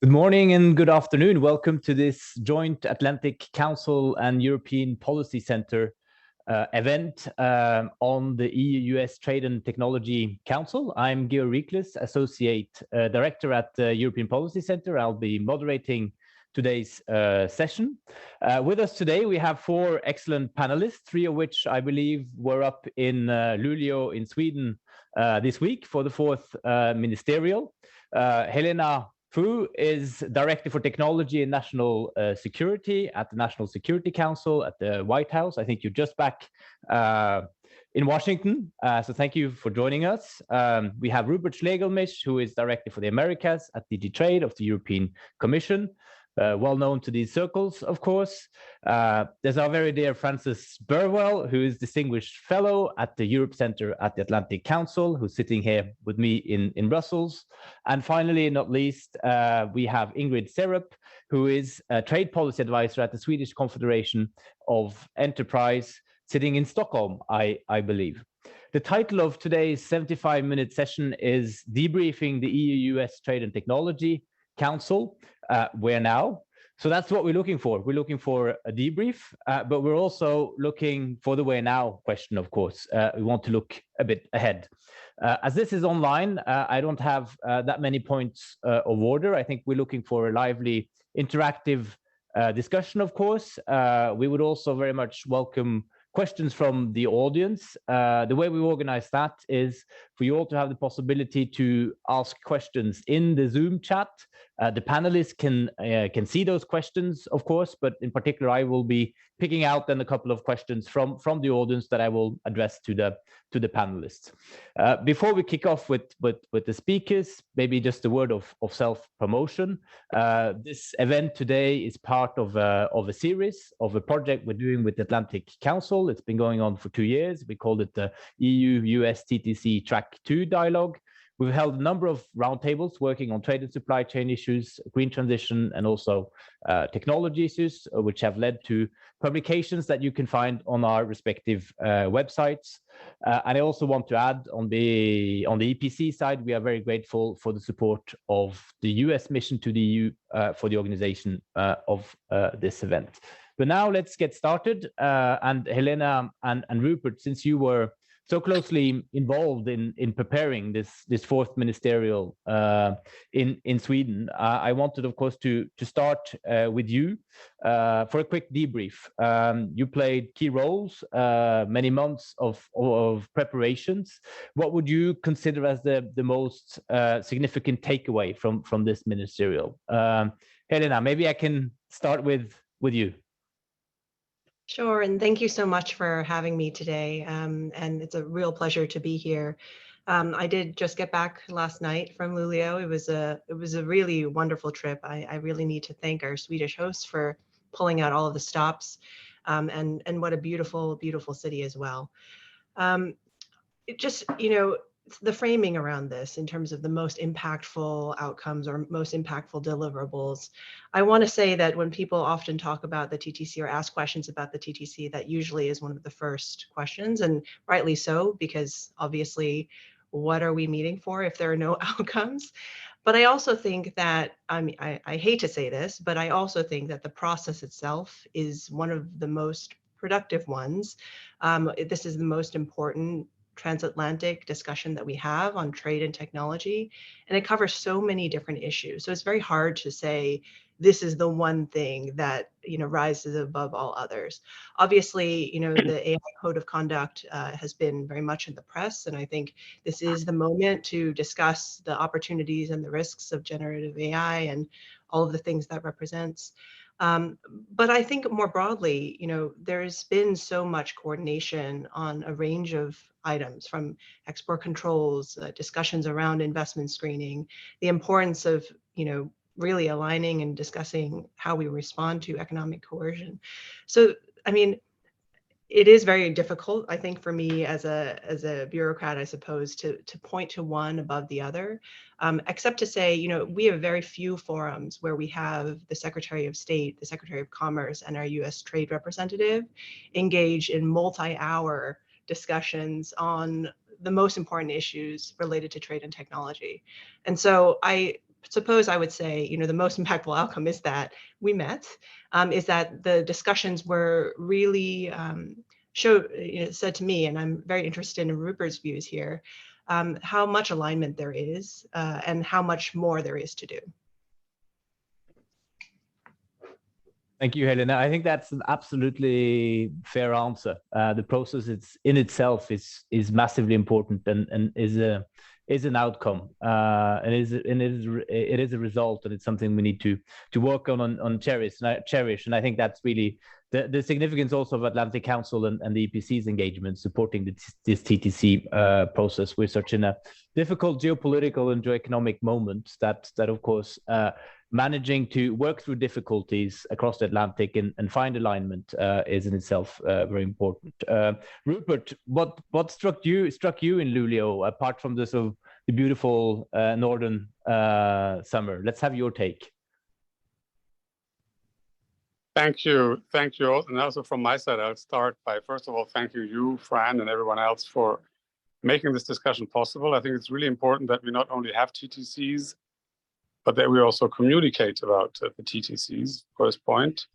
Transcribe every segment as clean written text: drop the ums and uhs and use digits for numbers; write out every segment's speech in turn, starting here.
Good morning and good afternoon. Welcome to this joint Atlantic Council and European Policy Center event on the EU-US Trade and Technology Council. I'm Georg Riekeles, Associate Director at the European Policy Center. I'll be moderating today's session. With us today, we have four excellent panelists, three of which I believe were up in Luleå in Sweden this week for the fourth ministerial. Helena Fu is Director for Technology and National Security at the National Security Council at the White House. I think you're just back in Washington, so thank you for joining us. We have Rupert Schlegelmilch, who is Director for the Americas at DG Trade of the European Commission. Well known to these circles, of course. There's our very dear Francis Burwell, who is Distinguished Fellow at the Europe Center at the Atlantic Council, who's sitting here with me in Brussels. And finally, not least, we have Ingrid Serup, who is a Trade Policy Advisor at the Swedish Confederation of Enterprise, sitting in Stockholm, I believe. The title of today's 75-minute session is Debriefing the EU-US Trade and Technology Council. Where now? So that's what we're looking for. We're looking for a debrief, but we're also looking for the where now question, of course. We want to look a bit ahead. As this is online, I don't have that many points of order. I think we're looking for a lively, interactive discussion, of course. We would also very much welcome questions from the audience. The way we organize that is for you all to have the possibility to ask questions in the Zoom chat. The panelists can see those questions, of course, but in particular, I will be picking out then a couple of questions from the audience that I will address to the panelists. Before we kick off with the speakers, maybe just a word of self-promotion. This event today is part of a series of a project we're doing with the Atlantic Council. It's been going on for 2 years. We called it the EU-US TTC Track 2 Dialogue. We've held a number of roundtables working on trade and supply chain issues, green transition, and also technology issues, which have led to publications that you can find on our respective websites. And I also want to add on the EPC side, we are very grateful for the support of the US mission to the EU for the organization of this event. But now let's get started. And Helena and Rupert, since you were so closely involved in preparing this fourth ministerial in Sweden, I wanted, of course, to start with you for a quick debrief. You played key roles, many months of preparations. What would you consider as the most significant takeaway from this ministerial? Helena, maybe I can start with you. Sure, and thank you so much for having me today. And it's a real pleasure to be here. I did just get back last night from Luleå. It was a really wonderful trip. I really need to thank our Swedish hosts for pulling out all of the stops, and what a beautiful, beautiful city as well. It just, the framing around this in terms of the most impactful outcomes or most impactful deliverables. I want to say that when people often talk about the TTC or ask questions about the TTC, that usually is one of the first questions, and rightly so, because obviously, what are we meeting for if there are no outcomes? But I also think that, I hate to say this, but I also think that the process itself is one of the most productive ones. This is the most important transatlantic discussion that we have on trade and technology, and it covers so many different issues. So it's very hard to say this is the one thing that rises above all others. Obviously, the AI code of conduct has been very much in the press, and I think this is the moment to discuss the opportunities and the risks of generative AI and all of the things that represents. But I think more broadly, there's been so much coordination on a range of items, from export controls, discussions around investment screening, the importance of, really aligning and discussing how we respond to economic coercion. So, it is very difficult, I think, for me as a bureaucrat, I suppose, to point to one above the other, except to say, we have very few forums where we have the Secretary of State, the Secretary of Commerce, and our U.S. Trade Representative engage in multi-hour discussions on the most important issues related to trade and technology. And so I suppose I would say, the most impactful outcome is that we met, is that the discussions were really said to me, and I'm very interested in Rupert's views here, how much alignment there is and how much more there is to do. Thank you, Helena. I think that's an absolutely fair answer. The process in itself is massively important and is an outcome, and it is a result, and it's something we need to work on cherish. And I think that's really the significance also of Atlantic Council and the EPC's engagement supporting this TTC process. We're such in a difficult geopolitical and geoeconomic moment that of course managing to work through difficulties across the Atlantic and find alignment is in itself very important. Rupert, what struck you in Luleå apart from the sort of the beautiful northern summer? Let's have your take. Thank you. And also from my side, I'll start by first of all thanking you, Fran, and everyone else for making this discussion possible. I think it's really important that we not only have TTCs, but that we also communicate about the TTCs, first point.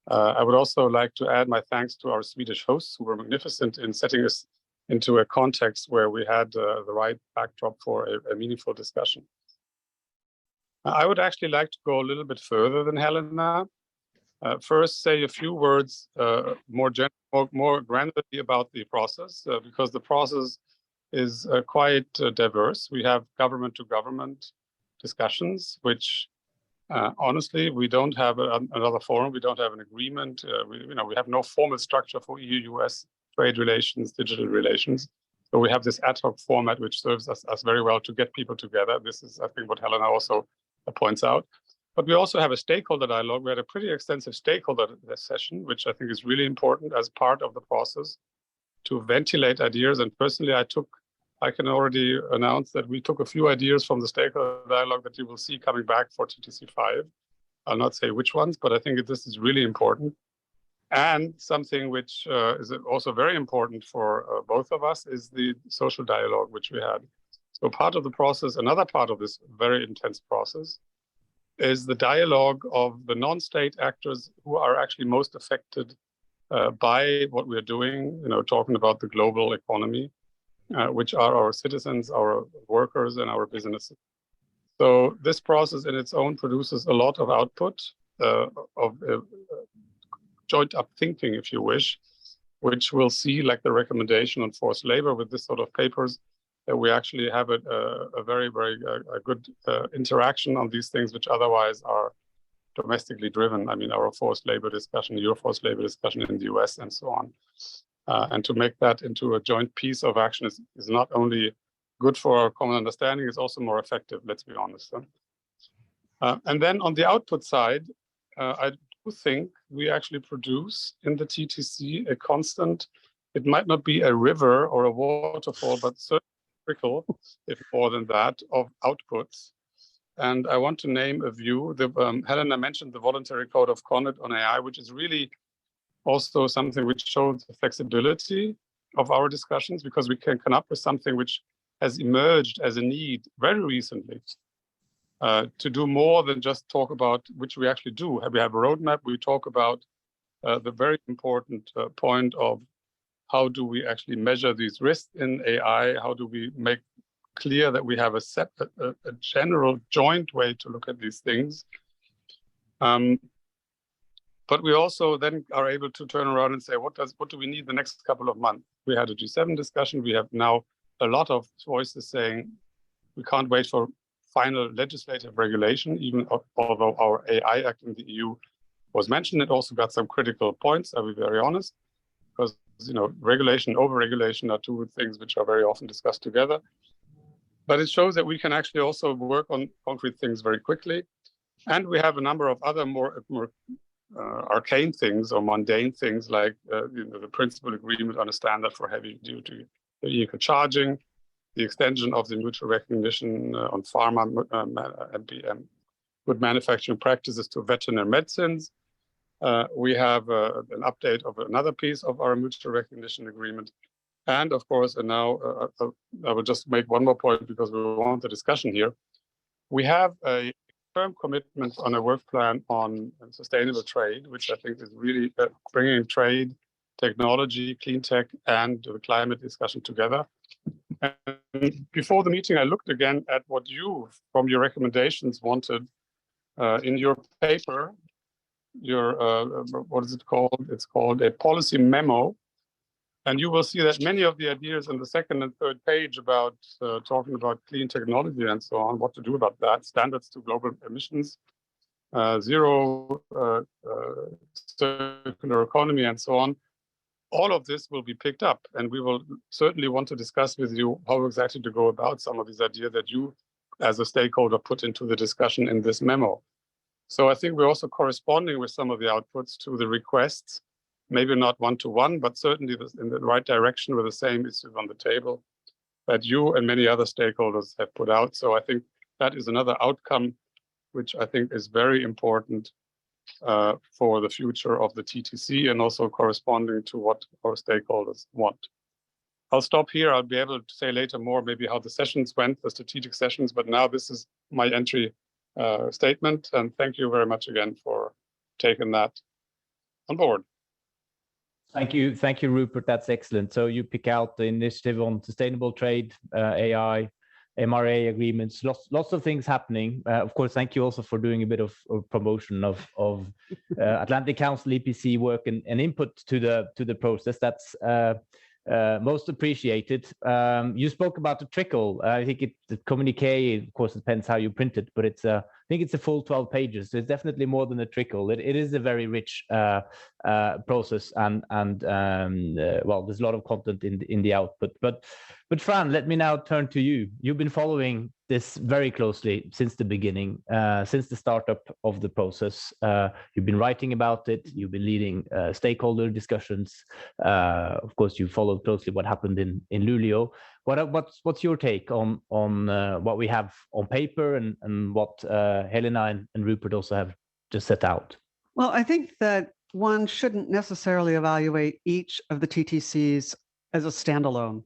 I would also like to add my thanks to our Swedish hosts who were magnificent in setting us into a context where we had the right backdrop for a meaningful discussion. I would actually like to go a little bit further than Helena. First, say a few words more granularly about the process, because the process is quite diverse. We have government-to-government discussions, which honestly, we don't have another forum. We don't have an agreement. We have no formal structure for EU-US trade relations, digital relations. So we have this ad hoc format, which serves us very well to get people together. This is, I think, what Helena also points out. But we also have a stakeholder dialogue. We had a pretty extensive stakeholder session, which I think is really important as part of the process to ventilate ideas. And personally, I can already announce that we took a few ideas from the stakeholder dialogue that you will see coming back for TTC5. I'll not say which ones, but I think this is really important. And something which is also very important for both of us is the social dialogue, which we had. So part of the process, another part of this very intense process, is the dialogue of the non-state actors who are actually most affected by what we're doing, talking about the global economy, which are our citizens, our workers, and our businesses. So this process in its own produces a lot of output, of joint up thinking, if you wish, which we'll see like the recommendation on forced labor with this sort of papers, that we actually have a very, very good interaction on these things, which otherwise are domestically driven. I mean, our forced labor discussion, your forced labor discussion in the US, and so on. And to make that into a joint piece of action is not only good for our common understanding, it's also more effective, let's be honest. And then on the output side, I do think we actually produce in the TTC a constant, it might not be a river or a waterfall, but certainly trickle, if more than that, of outputs. And I want to name a few. Helena mentioned the voluntary code of conduct on AI, which is really also something which shows the flexibility of our discussions, because we can come up with something which has emerged as a need very recently to do more than just talk about, which we actually do. We have a roadmap. We talk about the very important point of how do we actually measure these risks in AI? How do we make clear that we have a general joint way to look at these things? But we also then are able to turn around and say, what do we need the next couple of months? We had a G7 discussion. We have now a lot of voices saying we can't wait for final legislative regulation, even although our AI Act in the EU was mentioned. It also got some critical points, I'll be very honest, because regulation, over-regulation are two things which are very often discussed together. But it shows that we can actually also work on concrete things very quickly. And we have a number of other more arcane things or mundane things like the principal agreement on a standard for heavy-duty vehicle charging, the extension of the mutual recognition on pharma and good manufacturing practices to veterinary medicines. We have an update of another piece of our mutual recognition agreement. And of course, and now I will just make one more point because we want the discussion here. We have a firm commitment on a work plan on sustainable trade, which I think is really bringing trade, technology, clean tech, and the climate discussion together. And before the meeting, I looked again at what you, from your recommendations, wanted in your paper. Your what is it called? It's called a policy memo. And you will see that many of the ideas on the second and third page about talking about clean technology and so on, what to do about that, standards to global emissions, zero circular economy and so on, all of this will be picked up. And we will certainly want to discuss with you how exactly to go about some of these ideas that you, as a stakeholder, put into the discussion in this memo. So I think we're also corresponding with some of the outputs to the requests, maybe not one-to-one, but certainly in the right direction with the same issues on the table that you and many other stakeholders have put out. So I think that is another outcome, which I think is very important for the future of the TTC and also corresponding to what our stakeholders want. I'll stop here. I'll be able to say later more maybe how the sessions went, the strategic sessions, but now this is my entry statement. And thank you very much again for taking that on board. Thank you, Rupert. That's excellent. So you pick out the initiative on sustainable trade, AI, MRA agreements, lots of things happening. Of course, thank you also for doing a bit of promotion of Atlantic Council EPC work and input to the process. That's most appreciated. You spoke about the trickle. I think the communique, of course, it depends how you print it, but it's I think it's a full 12 pages. So it's definitely more than a trickle. It is a very rich process, and well, there's a lot of content in the output. But Fran, let me now turn to you. You've been following this very closely since the beginning, since the startup of the process. You've been writing about it. You've been leading stakeholder discussions. Of course, you followed closely what happened in Luleå. What's your take on what we have on paper and what Helena and Rupert also have just set out? Well, I think that one shouldn't necessarily evaluate each of the TTCs as a standalone.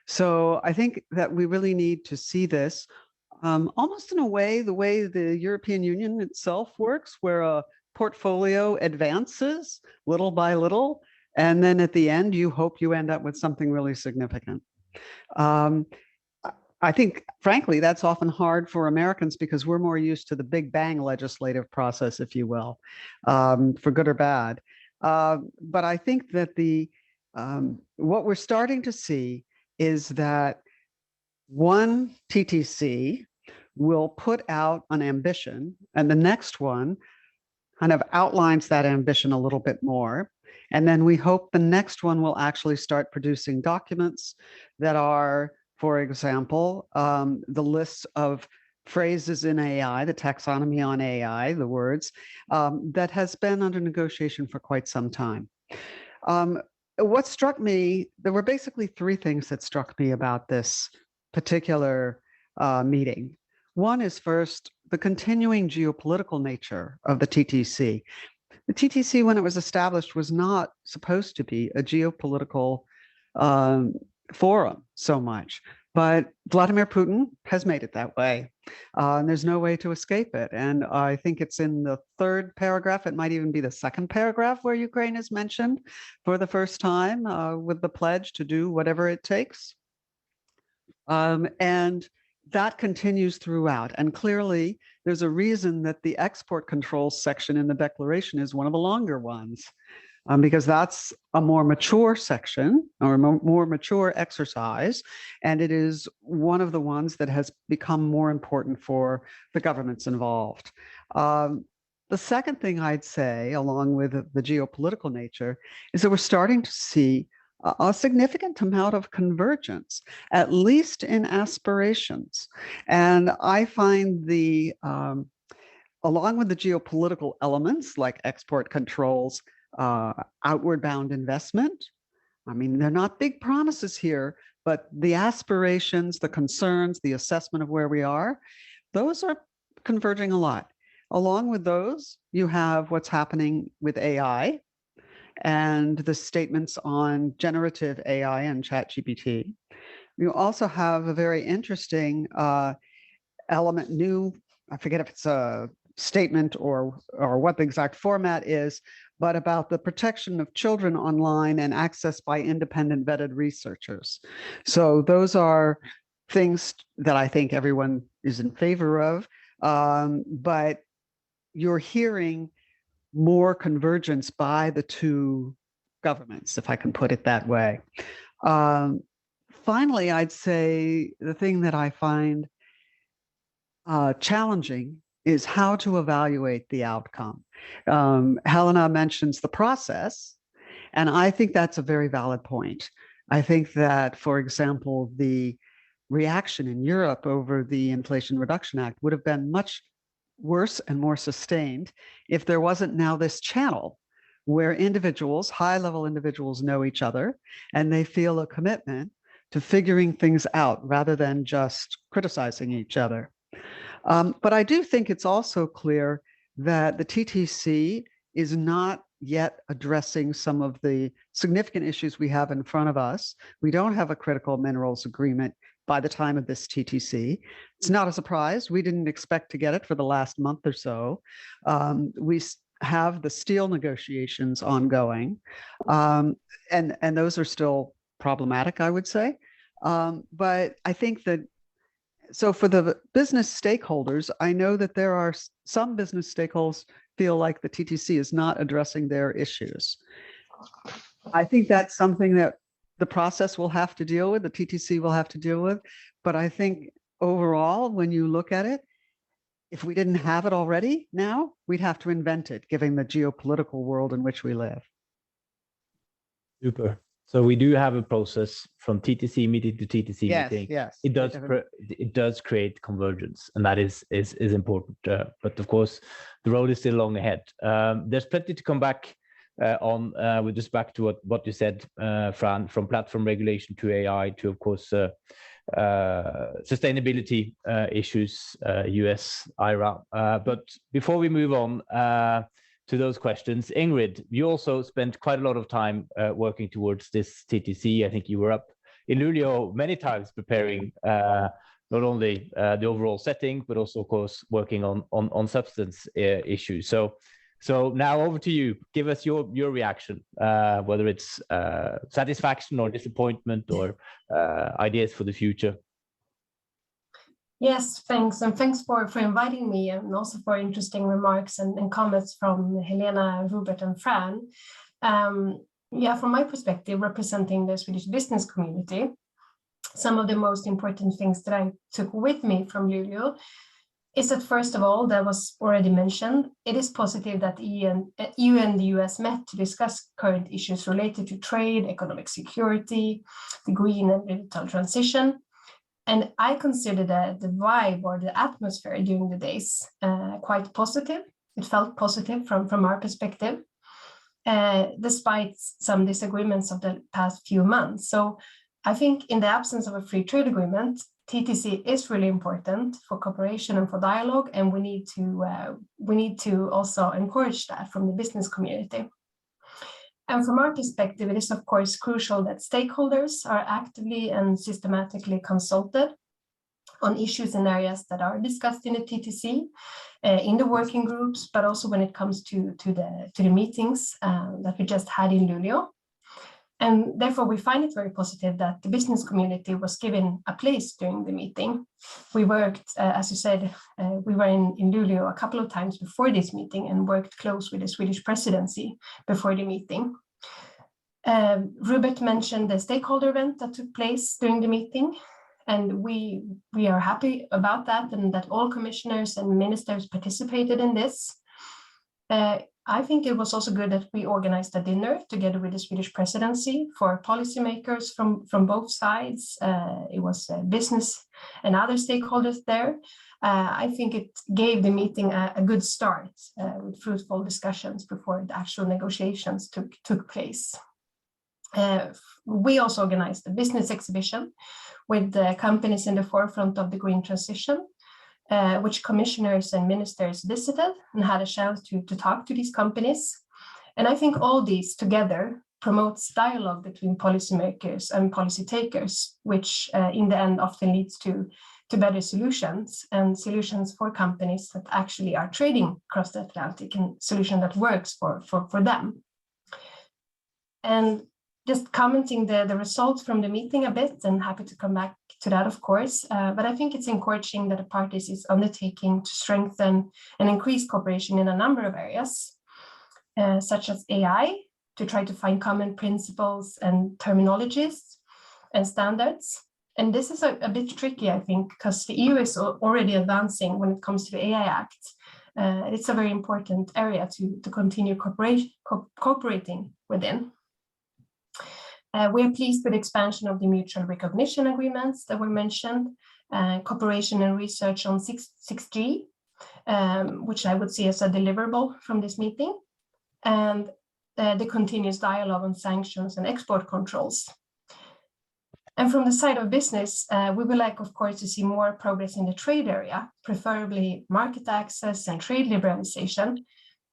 So I think that we really need to see this almost in a way, the way the European Union itself works, where a portfolio advances little by little, and then at the end, you hope you end up with something really significant. I think, frankly, that's often hard for Americans because we're more used to the Big Bang legislative process, if you will, for good or bad. But I think that what we're starting to see is that one TTC will put out an ambition, and the next one kind of outlines that ambition a little bit more. And then we hope the next one will actually start producing documents that are, for example, the lists of phrases in AI, the taxonomy on AI, the words, that has been under negotiation for quite some time. What struck me, there were basically three things that struck me about this particular meeting. One is first, the continuing geopolitical nature of the TTC. The TTC, when it was established, was not supposed to be a geopolitical forum so much, but Vladimir Putin has made it that way. And there's no way to escape it. And I think it's in the third paragraph, it might even be the second paragraph, where Ukraine is mentioned for the first time with the pledge to do whatever it takes. And that continues throughout. And clearly, there's a reason that the export controls section in the declaration is one of the longer ones, because that's a more mature section or a more mature exercise. And it is one of the ones that has become more important for the governments involved. The second thing I'd say, along with the geopolitical nature, is that we're starting to see a significant amount of convergence, at least in aspirations. And I find along with the geopolitical elements like export controls, outward bound investment, I mean, they're not big promises here, but the aspirations, the concerns, the assessment of where we are, those are converging a lot. Along with those, you have what's happening with AI, and the statements on generative AI and ChatGPT. You also have a very interesting element, new, I forget if it's a statement or what the exact format is, but about the protection of children online and access by independent vetted researchers. So those are things that I think everyone is in favor of, but you're hearing more convergence by the two governments, if I can put it that way. Finally, I'd say the thing that I find challenging is how to evaluate the outcome. Helena mentions the process, and I think that's a very valid point. I think that, for example, the reaction in Europe over the Inflation Reduction Act would have been much worse and more sustained if there wasn't now this channel where individuals, high-level individuals, know each other and they feel a commitment to figuring things out rather than just criticizing each other. But I do think it's also clear that the TTC is not yet addressing some of the significant issues we have in front of us. We don't have a critical minerals agreement by the time of this TTC. It's not a surprise. We didn't expect to get it for the last month or so. We have the steel negotiations ongoing, and those are still problematic, I would say. But I think that, so for the business stakeholders, I know that there are some business stakeholders feel like the TTC is not addressing their issues. I think that's something that the process will have to deal with, the TTC will have to deal with. But I think overall, when you look at it, if we didn't have it already now, we'd have to invent it, given the geopolitical world in which we live. Super. So we do have a process from TTC meeting to TTC meeting. Yes. It does create convergence, and that is important. But of course, the road is still long ahead. There's plenty to come back on with respect to what you said, Fran, from platform regulation to AI to, of course, sustainability issues, US, IRA. But before we move on to those questions, Ingrid, you also spent quite a lot of time working towards this TTC. I think you were up in Luleå many times preparing not only the overall setting, but also, of course, working on substance issues. So now over to you. Give us your reaction, whether it's satisfaction or disappointment or ideas for the future. Yes, thanks. And thanks for inviting me, and also for interesting remarks and comments from Helena, Rupert, and Fran. Yeah, from my perspective, representing the Swedish business community, some of the most important things that I took with me from Luleå is that, first of all, that was already mentioned, it is positive that EU and the US met to discuss current issues related to trade, economic security, the green and digital transition. And I consider the vibe or the atmosphere during the days quite positive. It felt positive from our perspective, despite some disagreements of the past few months. So I think in the absence of a free trade agreement, TTC is really important for cooperation and for dialogue, and we need to also encourage that from the business community. And from our perspective, it is of course crucial that stakeholders are actively and systematically consulted on issues and areas that are discussed in the TTC, in the working groups, but also when it comes to the meetings that we just had in Luleå. And therefore, we find it very positive that the business community was given a place during the meeting. We worked, as you said, we were in Luleå a couple of times before this meeting and worked close with the Swedish presidency before the meeting. Rupert mentioned the stakeholder event that took place during the meeting, and we are happy about that, and that all commissioners and ministers participated in this. I think it was also good that we organized a dinner together with the Swedish presidency for policymakers from both sides. It was business and other stakeholders there. I think it gave the meeting a good start with fruitful discussions before the actual negotiations took place. We also organized a business exhibition with the companies in the forefront of the green transition, which commissioners and ministers visited and had a chance to talk to these companies. And I think all these together promotes dialogue between policymakers and policy takers, which in the end often leads to to better solutions and solutions for companies that actually are trading across the Atlantic and solution that works for them. And just commenting the results from the meeting a bit, and happy to come back to that, of course. But I think it's encouraging that the parties is undertaking to strengthen and increase cooperation in a number of areas, such as AI, to try to find common principles and terminologies and standards. And this is a bit tricky, I think, because the EU is already advancing when it comes to the AI Act. It's a very important area to continue cooperating within. We are pleased with the expansion of the mutual recognition agreements that were mentioned, cooperation and research on 6G, which I would see as a deliverable from this meeting, and the continuous dialogue on sanctions and export controls. And from the side of business, we would like, of course, to see more progress in the trade area, preferably market access and trade liberalization.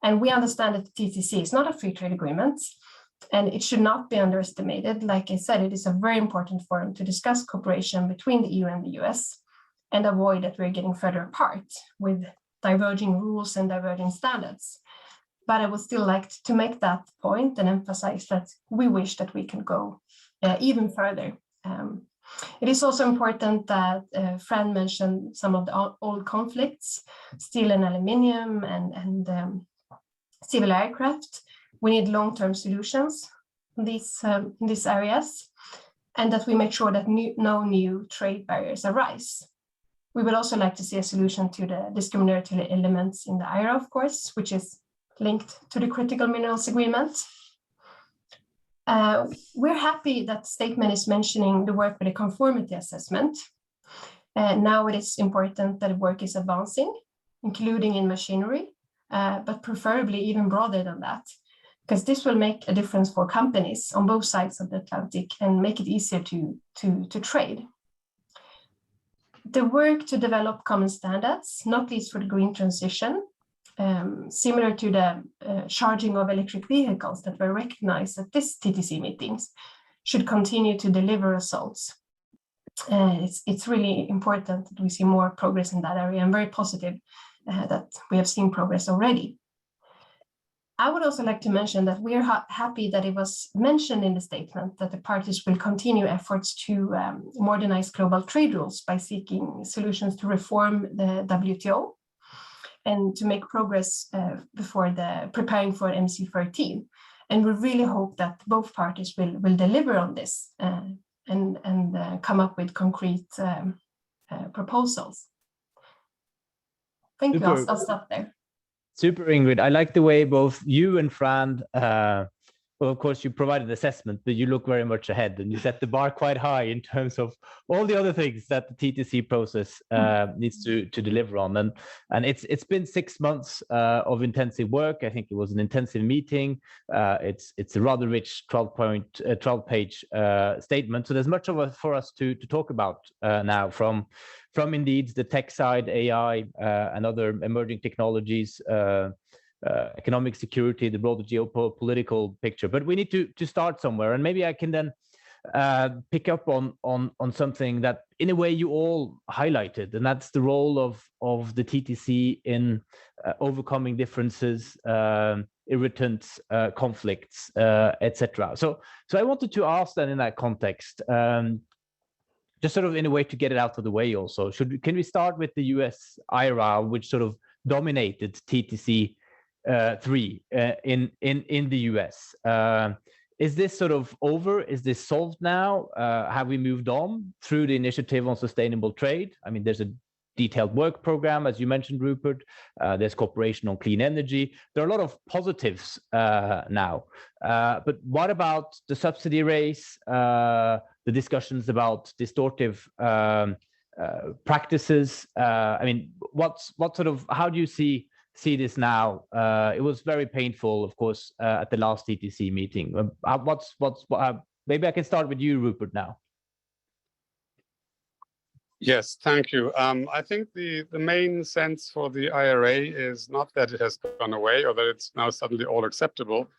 And we understand that the TTC is not a free trade agreement, and it should not be underestimated. Like I said, it is a very important forum to discuss cooperation between the EU and the US and avoid that we're getting further apart with diverging rules and diverging standards. But I would still like to make that point and emphasize that we wish that we can go even further. It is also important that Fran mentioned some of the old conflicts, steel and aluminium and civil aircraft. We need long-term solutions in these areas, and that we make sure that no new trade barriers arise. We would also like to see a solution to the discriminatory elements in the IRA, of course, which is linked to the critical minerals agreement. We're happy that the statement is mentioning the work with the conformity assessment. Now it is important that the work is advancing, including in machinery, but preferably even broader than that, because this will make a difference for companies on both sides of the Atlantic and make it easier to trade. The work to develop common standards, not least for the green transition, similar to the charging of electric vehicles that were recognized at this TTC meetings, should continue to deliver results. It's really important that we see more progress in that area. I'm very positive that we have seen progress already. I would also like to mention that we are happy that it was mentioned in the statement that the parties will continue efforts to modernize global trade rules by seeking solutions to reform the WTO and to make progress before preparing for MC13. And we really hope that both parties will deliver on this and come up with concrete proposals. Thank you. I'll stop there. Super, Ingrid. I like the way both you and Fran, well, of course, you provided assessment, but you look very much ahead and you set the bar quite high in terms of all the other things that the TTC process needs to deliver on. And it's been 6 months of intensive work. I think it was an intensive meeting. It's a rather rich 12-page statement. So there's much for us to talk about now from indeed the tech side, AI, and other emerging technologies, economic security, the broader geopolitical picture. But we need to start somewhere, and maybe I can then pick up on something that in a way you all highlighted, and that's the role of the TTC in overcoming differences, irritants, conflicts, etc. So I wanted to ask then in that context, just sort of in a way to get it out of the way also, can we start with the US IRA, which sort of dominated TTC 3 in the US? Is this sort of over? Is this solved now? Have we moved on through the initiative on sustainable trade? I mean, there's a detailed work program, as you mentioned, Rupert. There's cooperation on clean energy. There are a lot of positives now. But what about the subsidy race, the discussions about distortive practices? I mean, how do you see this now? It was very painful, of course, at the last TTC meeting. Maybe I can start with you, Rupert, now. Yes, thank you. I think the main sense for the IRA is not that it has gone away or that it's now suddenly all acceptable,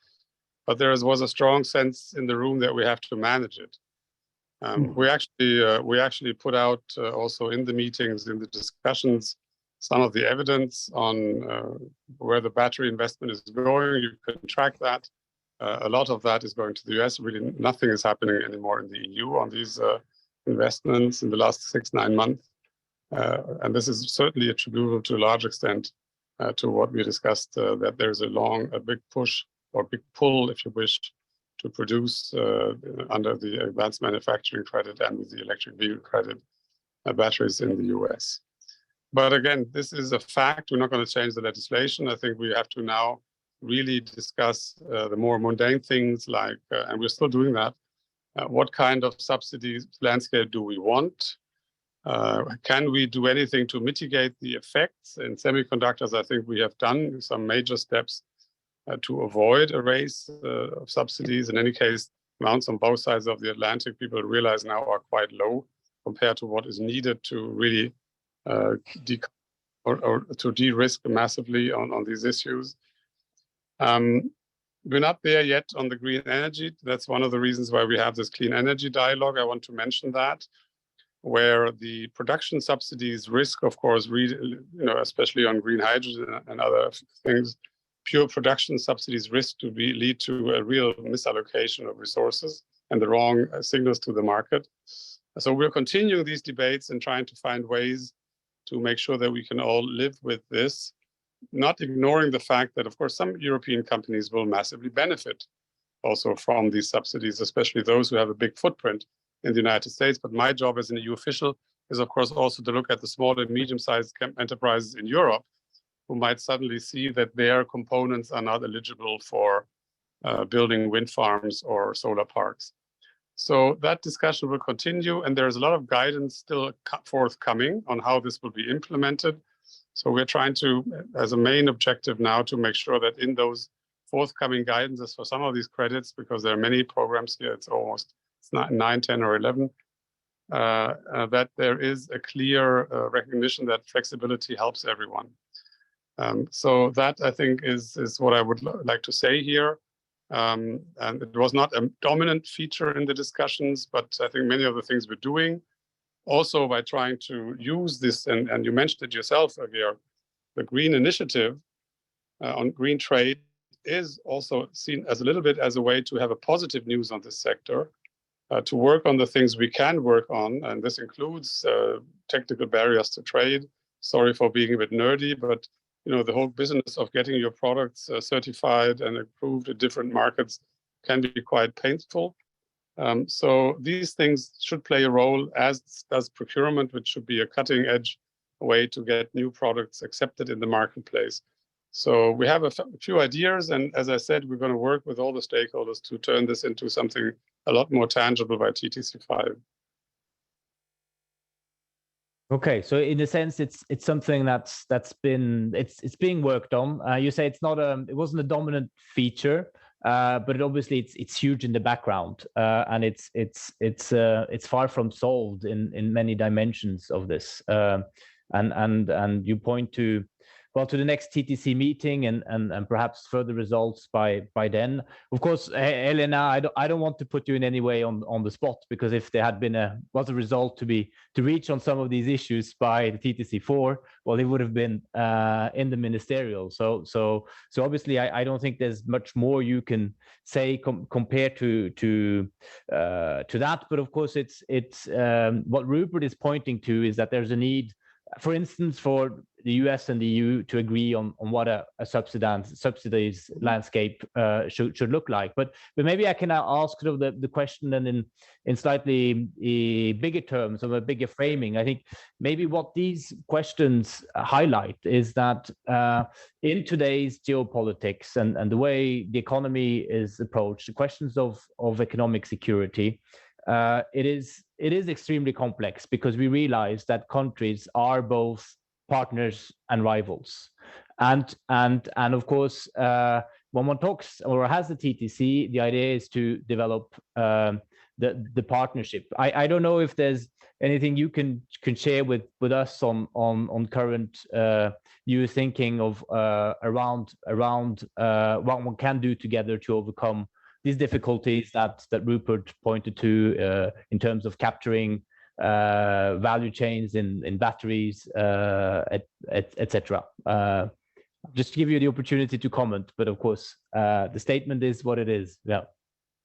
but there was a strong sense in the room that we have to manage it. We actually put out also in the meetings, in the discussions, some of the evidence on where the battery investment is going. You can track that. A lot of that is going to the US. Really, nothing is happening anymore in the EU on these investments in the last 6-9 months. And this is certainly attributable to a large extent to what we discussed, that there's a big push or big pull, if you wish, to produce under the advanced manufacturing credit and with the electric vehicle credit batteries in the US. But again, this is a fact. We're not going to change the legislation. I think we have to now really discuss the more mundane things like, and we're still doing that, what kind of subsidies landscape do we want? Can we do anything to mitigate the effects? In semiconductors, I think we have done some major steps to avoid a race of subsidies. In any case, amounts on both sides of the Atlantic, people realize now are quite low compared to what is needed to really to de-risk massively on these issues. We're not there yet on the green energy. That's one of the reasons why we have this clean energy dialogue. I want to mention that, where the production subsidies risk, of course, especially on green hydrogen and other things, pure production subsidies risk to lead to a real misallocation of resources and the wrong signals to the market. So we're continuing these debates and trying to find ways to make sure that we can all live with this, not ignoring the fact that, of course, some European companies will massively benefit also from these subsidies, especially those who have a big footprint in the United States. But my job as an EU official is, of course, also to look at the small and medium-sized enterprises in Europe who might suddenly see that their components are not eligible for building wind farms or solar parks. So that discussion will continue, and there's a lot of guidance still forthcoming on how this will be implemented. So we're trying to, as a main objective now, to make sure that in those forthcoming guidances for some of these credits, because there are many programs here, it's 9, 10, or 11, that there is a clear recognition that flexibility helps everyone. So that, I think, is what I would like to say here. And it was not a dominant feature in the discussions, but I think many of the things we're doing, also by trying to use this, and you mentioned it yourself, Georg, the green initiative on green trade is also seen as a little bit as a way to have a positive news on this sector, to work on the things we can work on, and this includes technical barriers to trade. Sorry for being a bit nerdy, but the whole business of getting your products certified and approved in different markets can be quite painful. So these things should play a role, as does procurement, which should be a cutting-edge way to get new products accepted in the marketplace. So we have a few ideas, and as I said, we're going to work with all the stakeholders to turn this into something a lot more tangible by TTC 5. Okay, so in a sense, it's something that's being worked on. You say it wasn't a dominant feature, but obviously it's huge in the background, and it's far from solved in many dimensions of this. And you point to the next TTC meeting and perhaps further results by then. Of course, Helena, I don't want to put you in any way on the spot, because if there had been a result to reach on some of these issues by the TTC 4, well, it would have been in the ministerial. So obviously, I don't think there's much more you can say compared to that. But of course, it's what Rupert is pointing to is that there's a need, for instance, for the US and the EU to agree on what a subsidized landscape should look like. But maybe I can ask sort of the question then in slightly bigger terms, of a bigger framing. I think maybe what these questions highlight is that in today's geopolitics and the way the economy is approached, the questions of economic security, it is extremely complex, because we realize that countries are both partners and rivals, and of course, when one talks or has the TTC, the idea is to develop the partnership. I don't know if there's anything you can share with us on current new thinking of around what one can do together to overcome these difficulties that Rupert pointed to in terms of capturing value chains in batteries, etc. Just to give you the opportunity to comment, but of course, the statement is what it is. Yeah.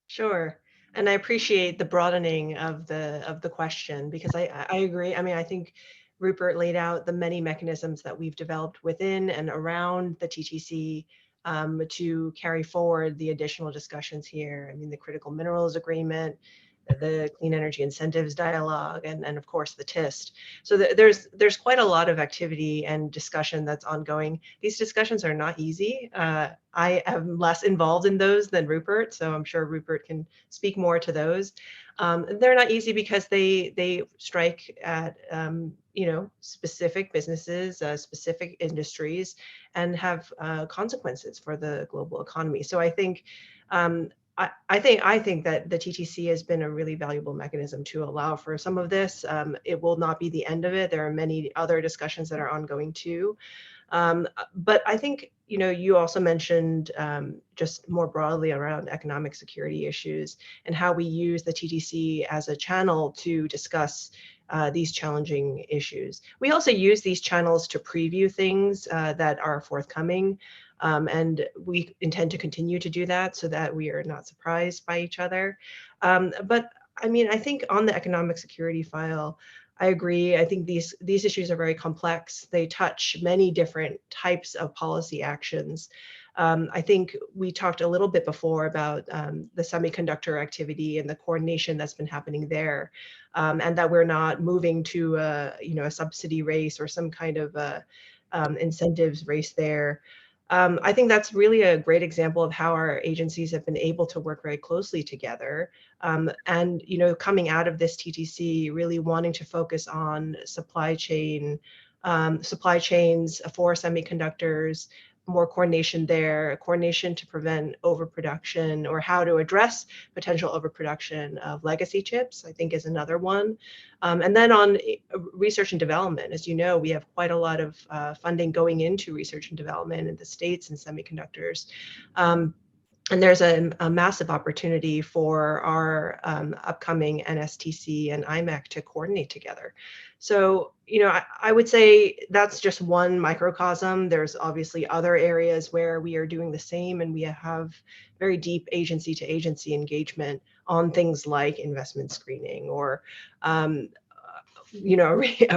Sure. And I appreciate the broadening of the question, because I agree. I mean, I think Rupert laid out the many mechanisms that we've developed within and around the TTC to carry forward the additional discussions here. I mean, the critical minerals agreement, the clean energy incentives dialogue, and of course the TIST. So there's quite a lot of activity and discussion that's ongoing. These discussions are not easy. I am less involved in those than Rupert, so I'm sure Rupert can speak more to those. They're not easy because they strike at specific businesses, specific industries, and have consequences for the global economy. So I think I think that the TTC has been a really valuable mechanism to allow for some of this. It will not be the end of it. There are many other discussions that are ongoing too. But I think, you also mentioned just more broadly around economic security issues and how we use the TTC as a channel to discuss these challenging issues. We also use these channels to preview things that are forthcoming. And we intend to continue to do that so that we are not surprised by each other. But I mean, I think on the economic security file, I agree. I think these issues are very complex. They touch many different types of policy actions. I think we talked a little bit before about the semiconductor activity and the coordination that's been happening there, and that we're not moving to a subsidy race or some kind of incentives race there. I think that's really a great example of how our agencies have been able to work very closely together. And, coming out of this TTC, really wanting to focus on supply chains for semiconductors, more coordination there, coordination to prevent overproduction, or how to address potential overproduction of legacy chips, I think is another one. And then on research and development, as you know, we have quite a lot of funding going into research and development in the States and semiconductors. And there's a massive opportunity for our upcoming NSTC and IMEC to coordinate together. So, I would say that's just one microcosm. There's obviously other areas where we are doing the same, and we have very deep agency to agency engagement on things like investment screening or a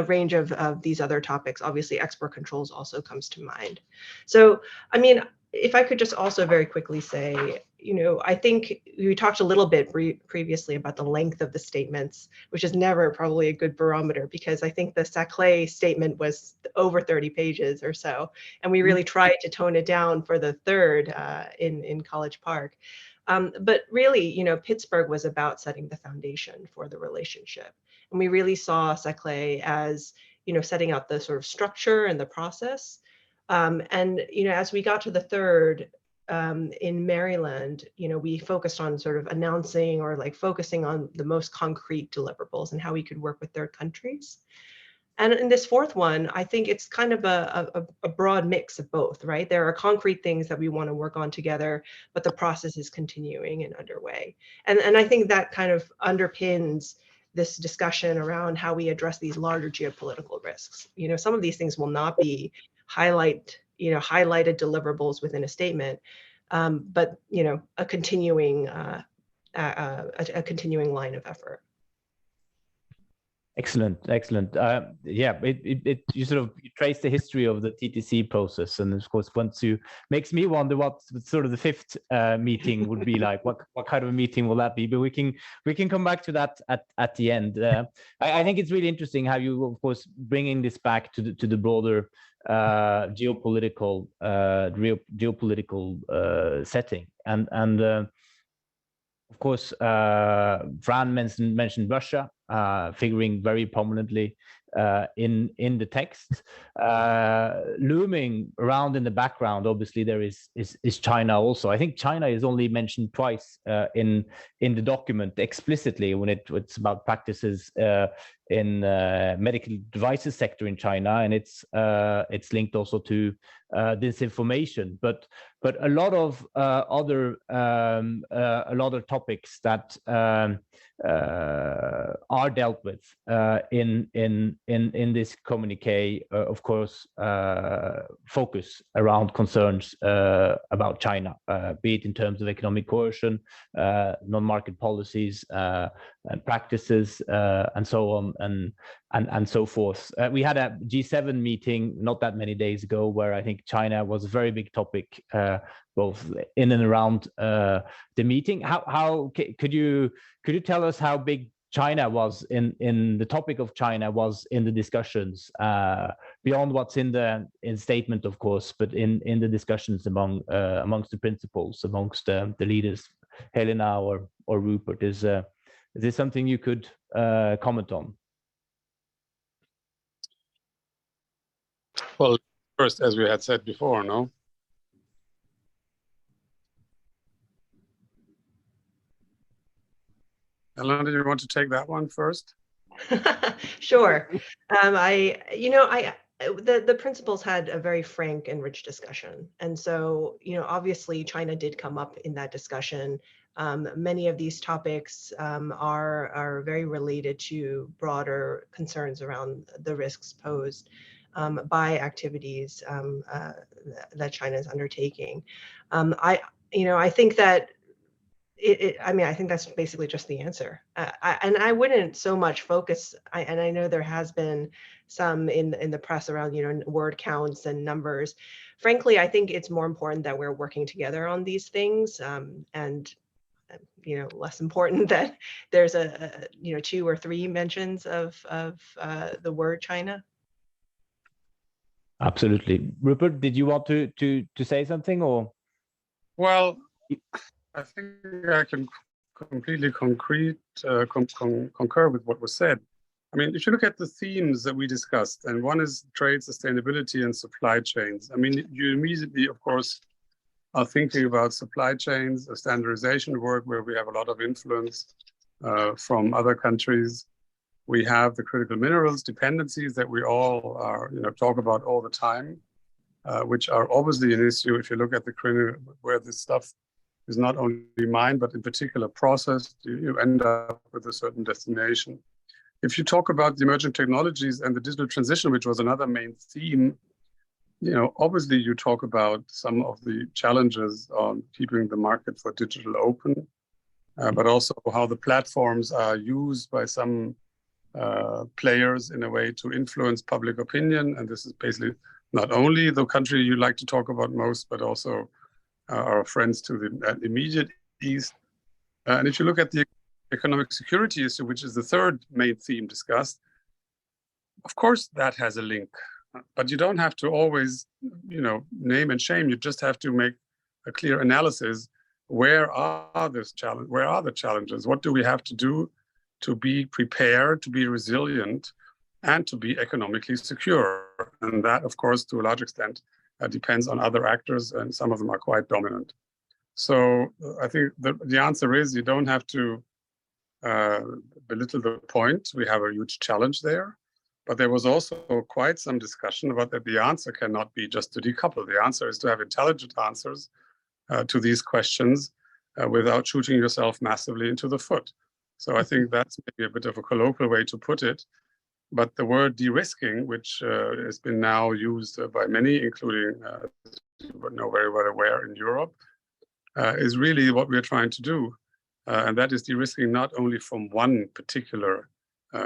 range of these other topics. Obviously, export controls also comes to mind. So, I mean, if I could just also very quickly say, I think we talked a little bit previously about the length of the statements, which is never probably a good barometer, because I think the Saclay statement was over 30 pages or so, and we really tried to tone it down for the third in College Park. But really, Pittsburgh was about setting the foundation for the relationship. And we really saw Saclay as, setting out the sort of structure and the process. And, as we got to the third in Maryland, we focused on sort of announcing or focusing on the most concrete deliverables and how we could work with third countries. And in this fourth one, I think it's kind of a broad mix of both, right? There are concrete things that we want to work on together, but the process is continuing and underway. And I think that kind of underpins this discussion around how we address these larger geopolitical risks. Some of these things will not be highlighted deliverables within a statement, but a continuing line of effort. Excellent. Yeah, you sort of trace the history of the TTC process, and of course, makes me wonder what sort of the fifth meeting would be like. What kind of a meeting will that be? But we can come back to that at the end. I think it's really interesting how you, of course, bringing this back to the broader geopolitical setting, and of course, Fran mentioned Russia figuring very prominently in the text. Looming around in the background, obviously, there is China also. I think China is only mentioned twice in the document explicitly when it's about practices in medical devices sector in China, and it's linked also to disinformation. But a lot of other topics that are dealt with in this communique, of course, focus around concerns about China, be it in terms of economic coercion, non-market policies, and practices, and so on, and so forth. We had a G7 meeting not that many days ago where I think China was a very big topic, both in and around the meeting. How could you tell us how big China was in the topic of China was in the discussions, beyond what's in the statement, of course, but in the discussions amongst the principals, amongst the leaders, Helena or Rupert? Is this something you could comment on? Well, first, as we had said before, no? Helena, do you want to take that one first? Sure. The principals had a very frank and rich discussion. And so, obviously China did come up in that discussion. Many of these topics are very related to broader concerns around the risks posed by activities that China is undertaking. I think that I think that's basically just the answer. I wouldn't so much focus, and I know there has been some in the press around, word counts and numbers. Frankly, I think it's more important that we're working together on these things, and less important that there's a 2 or 3 mentions of the word China. Absolutely. Rupert, did you want to say something, or? Well, I think I can completely concur with what was said. I mean, if you look at the themes that we discussed, and one is trade, sustainability, and supply chains. I mean, you immediately, of course, are thinking about supply chains, a standardization work where we have a lot of influence from other countries. We have the critical minerals dependencies that we all are, talk about all the time, which are obviously an issue if you look at the where this stuff is not only mined, but in particular processed, you end up with a certain destination. If you talk about the emerging technologies and the digital transition, which was another main theme, obviously you talk about some of the challenges on keeping the market for digital open, but also how the platforms are used by some players in a way to influence public opinion. And this is basically not only the country you like to talk about most, but also our friends to the immediate east. And if you look at the economic security issue, which is the third main theme discussed, of course that has a link, but you don't have to always, name and shame. You just have to make a clear analysis. Where are the challenges? What do we have to do to be prepared, to be resilient, and to be economically secure? And that, of course, to a large extent, depends on other actors, and some of them are quite dominant. So I think the answer is you don't have to belittle the point. We have a huge challenge there, but there was also quite some discussion about that the answer cannot be just to decouple. The answer is to have intelligent answers to these questions without shooting yourself massively into the foot. So I think that's maybe a bit of a colloquial way to put it. But the word de-risking, which has been now used by many, including, you know, very well aware in Europe, is really what we're trying to do. And that is de-risking not only from one particular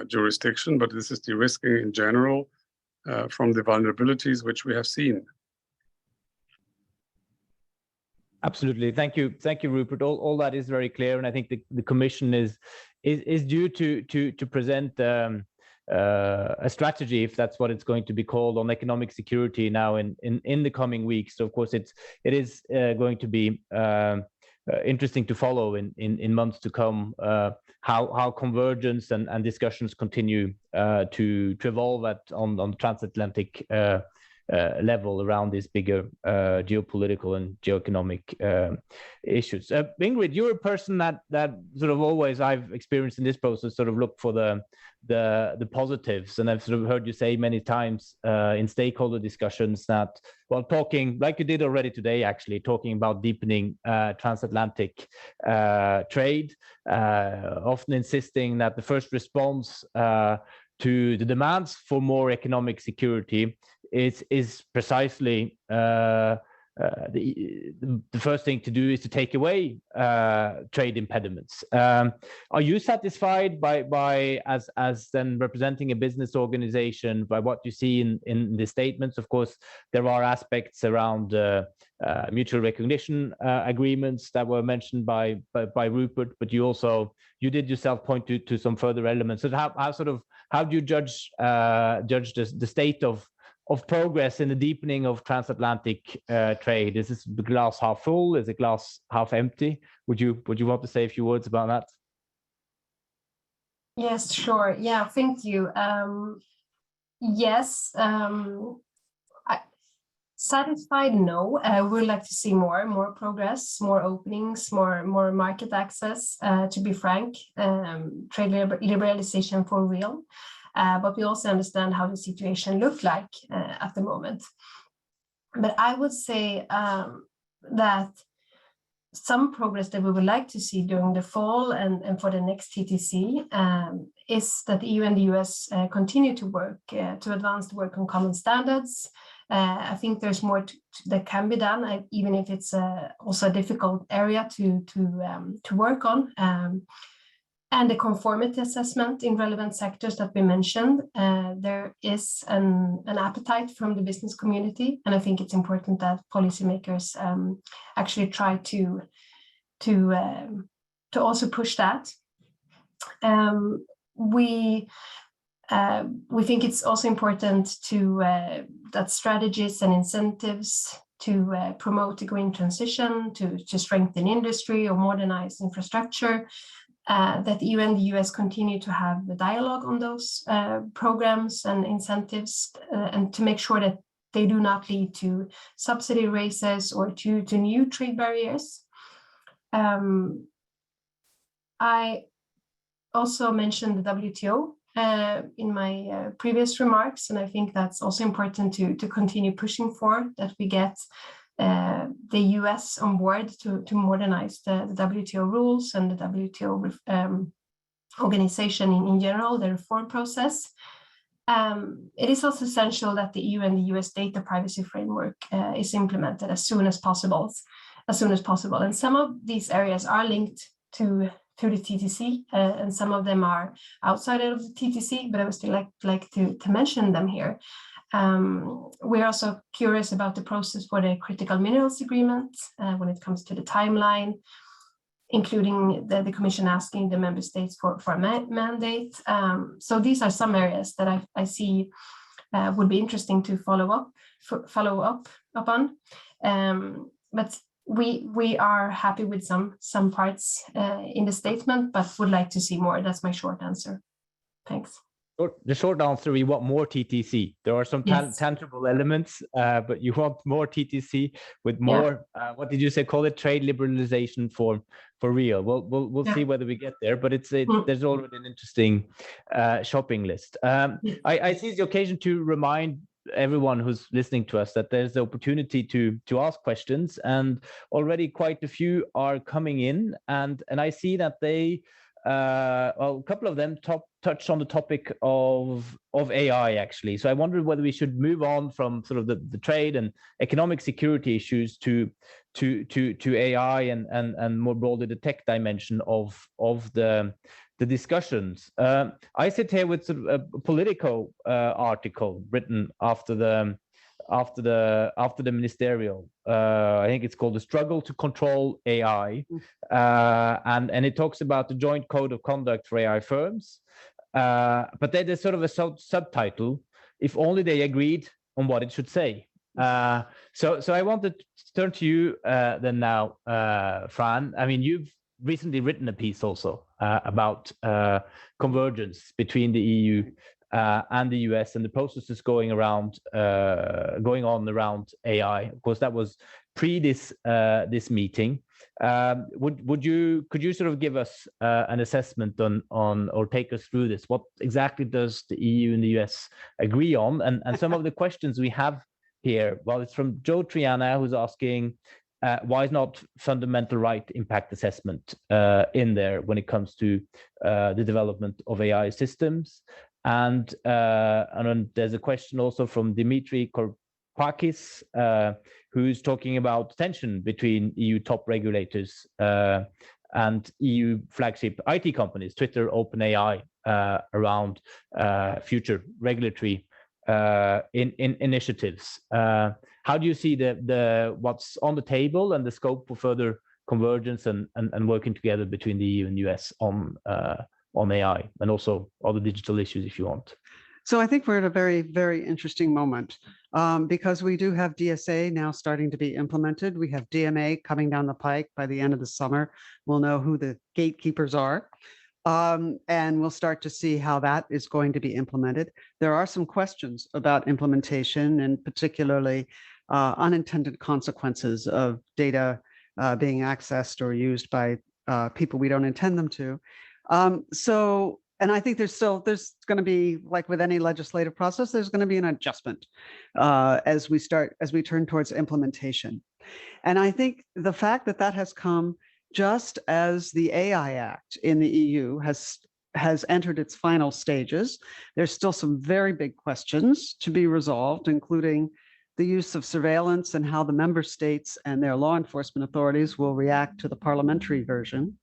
jurisdiction, but this is de-risking in general from the vulnerabilities which we have seen. Absolutely. Thank you, Rupert. All that is very clear, and I think the Commission is due to present a strategy, if that's what it's going to be called, on economic security now in the coming weeks. So of course it is going to be interesting to follow in months to come, how convergence and discussions continue to evolve on transatlantic level around these bigger geopolitical and geoeconomic issues. Ingrid, you're a person that sort of always, I've experienced in this process, sort of look for the positives, and I've sort of heard you say many times in stakeholder discussions that, well, talking like you did already today, actually talking about deepening transatlantic trade, often insisting that the first response to the demands for more economic security is precisely the first thing to do is to take away trade impediments. Are you satisfied by as then representing a business organization by what you see in the statements? Of course, there are aspects around mutual recognition agreements that were mentioned by Rupert, but you did yourself point to some further elements. So how do you judge the state of progress in the deepening of transatlantic trade? Is this the glass half full? Is it glass half empty? Would you want to say a few words about that? Yes, sure. Yeah, thank you. Yes, satisfied? No. We would like to see more progress, more openings, more market access. To be frank, trade liberalization for real. But we also understand how the situation looked like at the moment. But I would say that some progress that we would like to see during the fall and for the next TTC is that the EU and the US continue to work to advance the work on common standards. I think there's more that can be done, even if it's also a difficult area to work on. And the conformity assessment in relevant sectors that we mentioned, there is an appetite from the business community, and I think it's important that policymakers actually try to also push that. We think it's also important that strategies and incentives to promote the green transition, to strengthen industry or modernize infrastructure. That the EU and the US continue to have the dialogue on those programs and incentives, and to make sure that they do not lead to subsidy raises or to new trade barriers. I also mentioned the WTO in my previous remarks, and I think that's also important to continue pushing for, that we get the US on board to modernize the WTO rules and the WTO organization in general, the reform process. It is also essential that the EU and the US data privacy framework is implemented as soon as possible. And some of these areas are linked to the TTC, and some of them are outside of the TTC, but I would still like to mention them here. We're also curious about the process for the critical minerals agreement when it comes to the timeline, including the Commission asking the member states for a mandate. So these are some areas that I see would be interesting to follow up upon. But we are happy with some parts in the statement, but would like to see more. That's my short answer. Thanks. The short answer, we want more TTC. There are some tangible elements, but you want more TTC with more, what did you say, call it trade liberalization for real. We'll see whether we get there, but there's already an interesting shopping list. I seize the occasion to remind everyone who's listening to us that there's the opportunity to ask questions, and already quite a few are coming in, and I see that they a couple of them touch on the topic of AI, actually. So I wondered whether we should move on from sort of the trade and economic security issues to AI and more broadly the tech dimension of the discussions. I sit here with sort of a Politico article written after the ministerial. I think it's called "The Struggle to Control AI," and it talks about the joint code of conduct for AI firms. But there's sort of a subtitle: "If only they agreed on what it should say." So I wanted to turn to you then now, Fran. I mean, you've recently written a piece also about convergence between the EU and the US and the processes going on around AI. Of course, that was pre this meeting. Could you sort of give us an assessment on or take us through this? What exactly does the EU and the US agree on? And some of the questions we have here, well, it's from Joe Triana, who's asking, why is not fundamental right impact assessment in there when it comes to the development of AI systems? And then there's a question also from Dimitri Korpakis, who's talking about tension between EU top regulators and EU flagship IT companies, Twitter, OpenAI, around future regulatory initiatives. How do you see the what's on the table and the scope for further convergence and working together between the EU and US on AI and also other digital issues, if you want? So I think we're at a very, very interesting moment because we do have DSA now starting to be implemented. We have DMA coming down the pike by the end of the summer. We'll know who the gatekeepers are. And we'll start to see how that is going to be implemented. There are some questions about implementation and particularly unintended consequences of data being accessed or used by people we don't intend them to. And I think there's going to be, like with any legislative process, there's going to be an adjustment as we turn towards implementation. And I think the fact that that has come just as the AI Act in the EU has entered its final stages, there's still some very big questions to be resolved, including the use of surveillance and how the member states and their law enforcement authorities will react to the parliamentary version.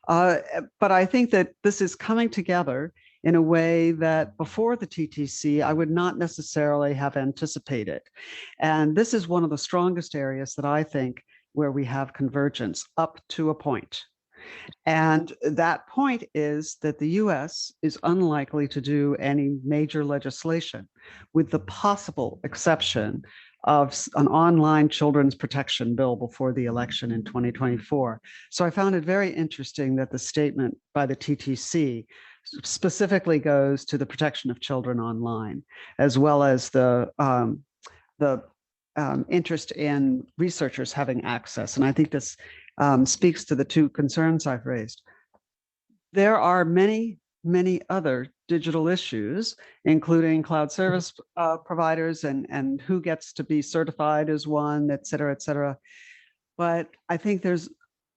But I think that this is coming together in a way that before the TTC, I would not necessarily have anticipated. And this is one of the strongest areas that I think where we have convergence up to a point. And that point is that the US is unlikely to do any major legislation, with the possible exception of an online children's protection bill before the election in 2024. So I found it very interesting that the statement by the TTC specifically goes to the protection of children online, as well as the interest in researchers having access. And I think this speaks to the two concerns I've raised. There are many, many other digital issues, including cloud service providers and who gets to be certified as one, et cetera, et cetera. But I think there's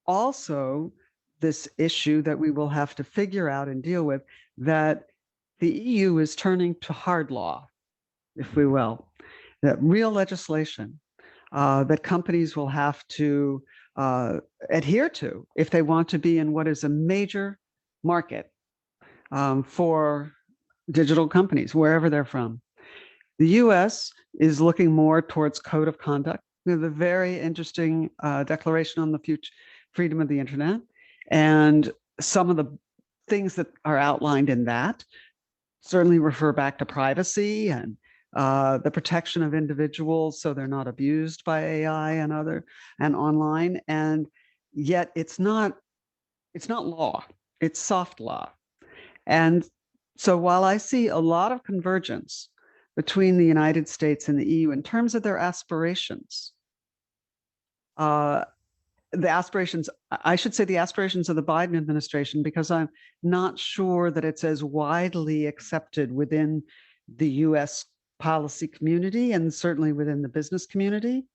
also this issue that we will have to figure out and deal with, that the EU is turning to hard law, if we will, that real legislation that companies will have to adhere to if they want to be in what is a major market for digital companies, wherever they're from. The US is looking more towards code of conduct. We have a very interesting declaration on the future freedom of the internet. And some of the things that are outlined in that certainly refer back to privacy and the protection of individuals so they're not abused by AI and online. And yet it's not law, it's soft law. And so while I see a lot of convergence between the United States and the EU in terms of their aspirations, I should say the aspirations of the Biden administration, because I'm not sure that it's as widely accepted within the US policy community and certainly within the business community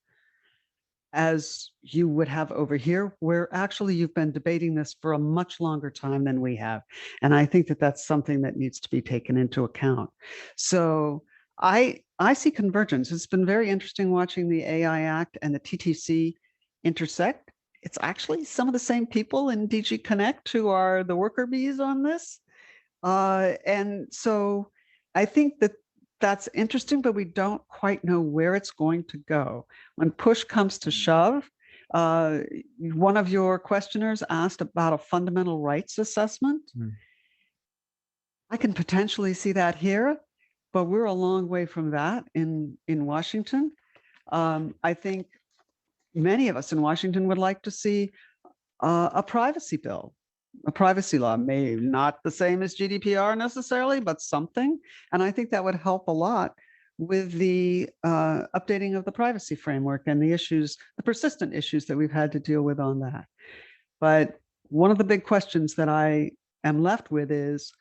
as you would have over here, where actually you've been debating this for a much longer time than we have. And I think that that's something that needs to be taken into account. So I see convergence. It's been very interesting watching the AI Act and the TTC intersect. It's actually some of the same people in DG Connect who are the worker bees on this. And so I think that that's interesting, but we don't quite know where it's going to go. When push comes to shove, one of your questioners asked about a fundamental rights assessment. I can potentially see that here, but we're a long way from that in Washington. I think many of us in Washington would like to see a privacy bill, a privacy law, maybe not the same as GDPR necessarily, but something. And I think that would help a lot with the updating of the privacy framework and the issues, the persistent issues that we've had to deal with on that. But one of the big questions that I am left with is,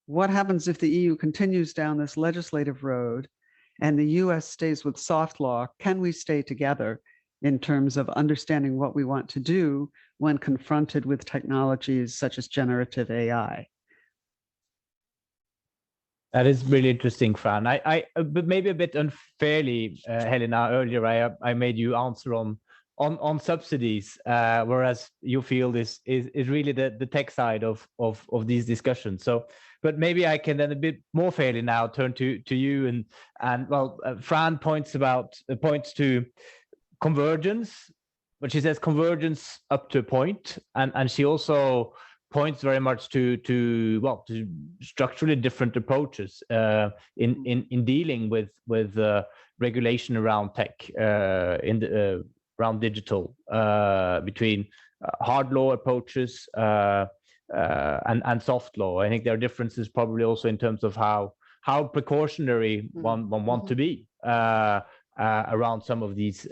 what happens if the EU continues down this legislative road and the US stays with soft law? Can we stay together in terms of understanding what we want to do when confronted with technologies such as generative AI? That is really interesting, Fran. But maybe a bit unfairly, Helena, earlier I made you answer on subsidies, whereas your field is really the tech side of these discussions. So, but maybe I can then a bit more fairly now turn to you and well, Fran points to convergence, but she says convergence up to a point, and she also points very much to structurally different approaches in dealing with regulation around tech, around digital, between hard law approaches and soft law. I think there are differences probably also in terms of how precautionary one want to be around some of these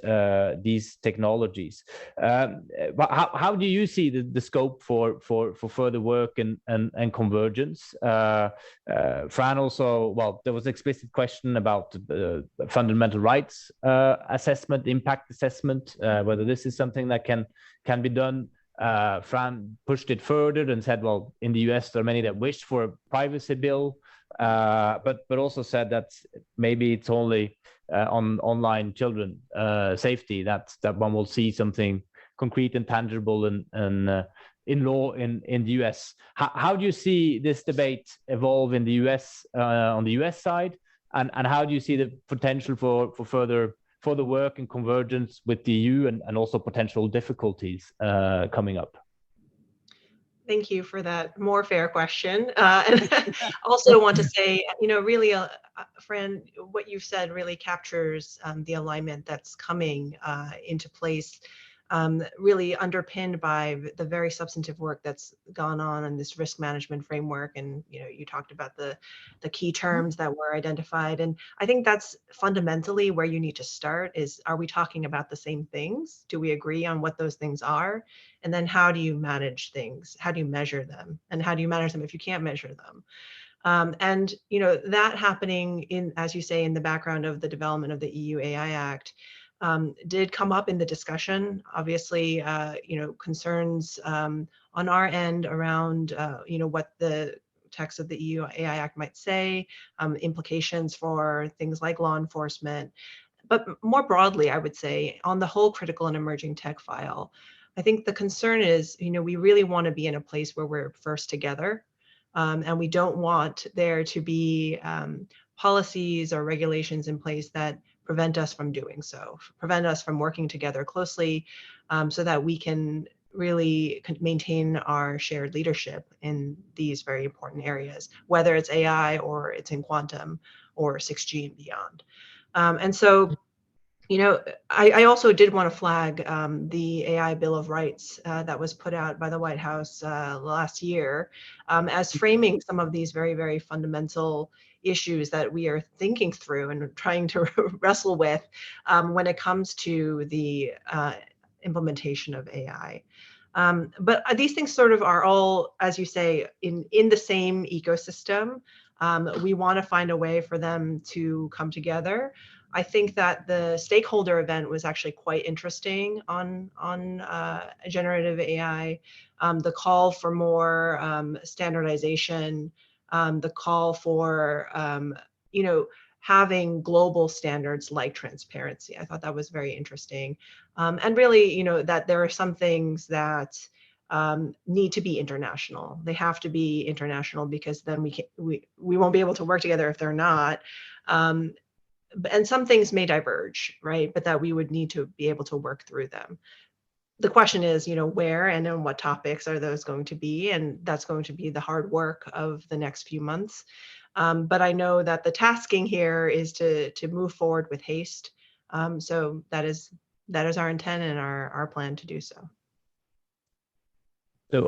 technologies. But how do you see the scope for further work and convergence? Fran also, well, there was an explicit question about fundamental rights assessment, impact assessment, whether this is something that can be done. Fran pushed it further and said, well, in the US, there are many that wish for a privacy bill, but also said that maybe it's only on online children safety that one will see something concrete and tangible and in law in the US. How do you see this debate evolve in the US on the US side, and how do you see the potential for further work and convergence with the EU and also potential difficulties coming up? Thank you for that more fair question. And also want to say, really, Fran, what you've said really captures the alignment that's coming into place, really underpinned by the very substantive work that's gone on in this risk management framework. And, you talked about the key terms that were identified. And I think that's fundamentally where you need to start is, are we talking about the same things? Do we agree on what those things are? And then how do you manage things? How do you measure them? And how do you manage them if you can't measure them? And that happening in, as you say, in the background of the development of the EU AI Act, did come up in the discussion. Obviously, concerns on our end around, what the text of the EU AI Act might say, implications for things like law enforcement. But more broadly, I would say, on the whole critical and emerging tech file, I think the concern is, we really want to be in a place where we're first together, and we don't want there to be policies or regulations in place that prevent us from doing so, prevent us from working together closely, so that we can really maintain our shared leadership in these very important areas, whether it's AI or it's in quantum or 6G and beyond. And so, I also did want to flag the AI Bill of Rights that was put out by the White House last year as framing some of these very, very fundamental issues that we are thinking through and trying to wrestle with when it comes to the implementation of AI. But these things sort of are all, as you say, in the same ecosystem. We want to find a way for them to come together. I think that the stakeholder event was actually quite interesting on generative AI. The call for more standardization, the call for having global standards like transparency. I thought that was very interesting, and really, that there are some things that need to be international. They have to be international because then we won't be able to work together if they're not. And some things may diverge, right? But that we would need to be able to work through them. The question is, where and on what topics are those going to be? And that's going to be the hard work of the next few months. But I know that the tasking here is to move forward with haste, So that is our intent and our plan to do so.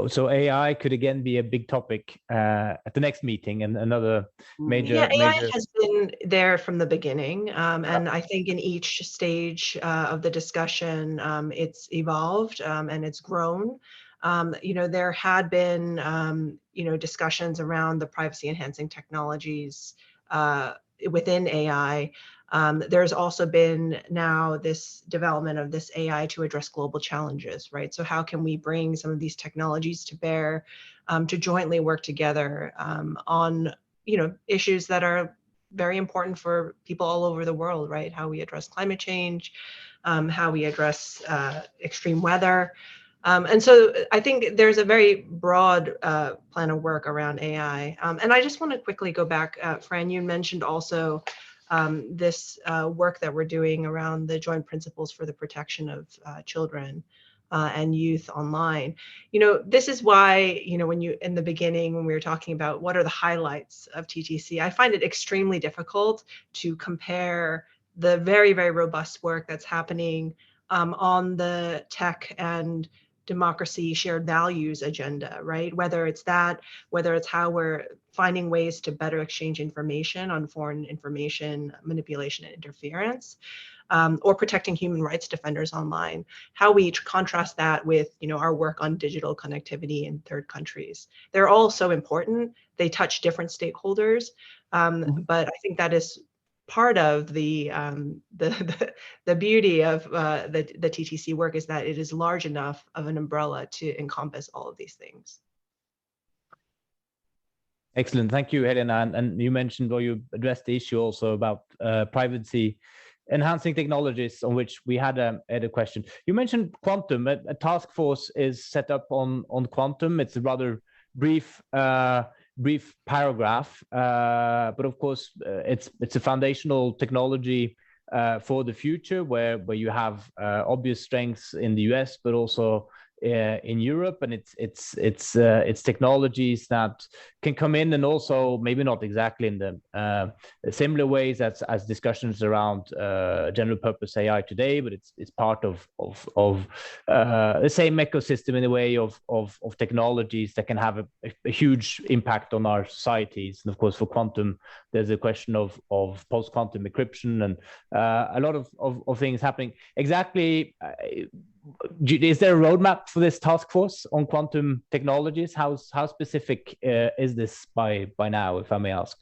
So AI could again be a big topic at the next meeting, and another major. Yeah, AI has been there from the beginning, and I think in each stage of the discussion, it's evolved and it's grown. There had been discussions around the privacy enhancing technologies within AI. There's also been now this development of this AI to address global challenges, right? So how can we bring some of these technologies to bear to jointly work together on, issues that are very important for people all over the world, right? How we address climate change, how we address extreme weather. And so I think there's a very broad plan of work around AI. And I just want to quickly go back, Fran, you mentioned also this work that we're doing around the joint principles for the protection of children and youth online. This is why, when you, in the beginning, when we were talking about what are the highlights of TTC, I find it extremely difficult to compare the very, very robust work that's happening on the tech and democracy shared values agenda, right? Whether it's how we're finding ways to better exchange information on foreign information manipulation and interference, or protecting human rights defenders online, how we contrast that with our work on digital connectivity in third countries. They're all so important. They touch different stakeholders, but I think that is part of the beauty of the TTC work, is that it is large enough of an umbrella to encompass all of these things. Excellent, thank you, Helena. And you mentioned, or you addressed the issue also about privacy enhancing technologies, on which we had a question. You mentioned quantum. A task force is set up on quantum. It's a rather brief paragraph, but of course it's a foundational technology for the future, where you have obvious strengths in the US, but also in Europe, and it's technologies that can come in, and also maybe not exactly in the similar ways as discussions around general purpose AI today, but it's part of the same ecosystem in a way of technologies that can have a huge impact on our societies. And of course, for quantum, there's a question of post-quantum encryption and a lot of things happening. Exactly. Is there a roadmap for this task force on quantum technologies? How specific is this by now, if I may ask?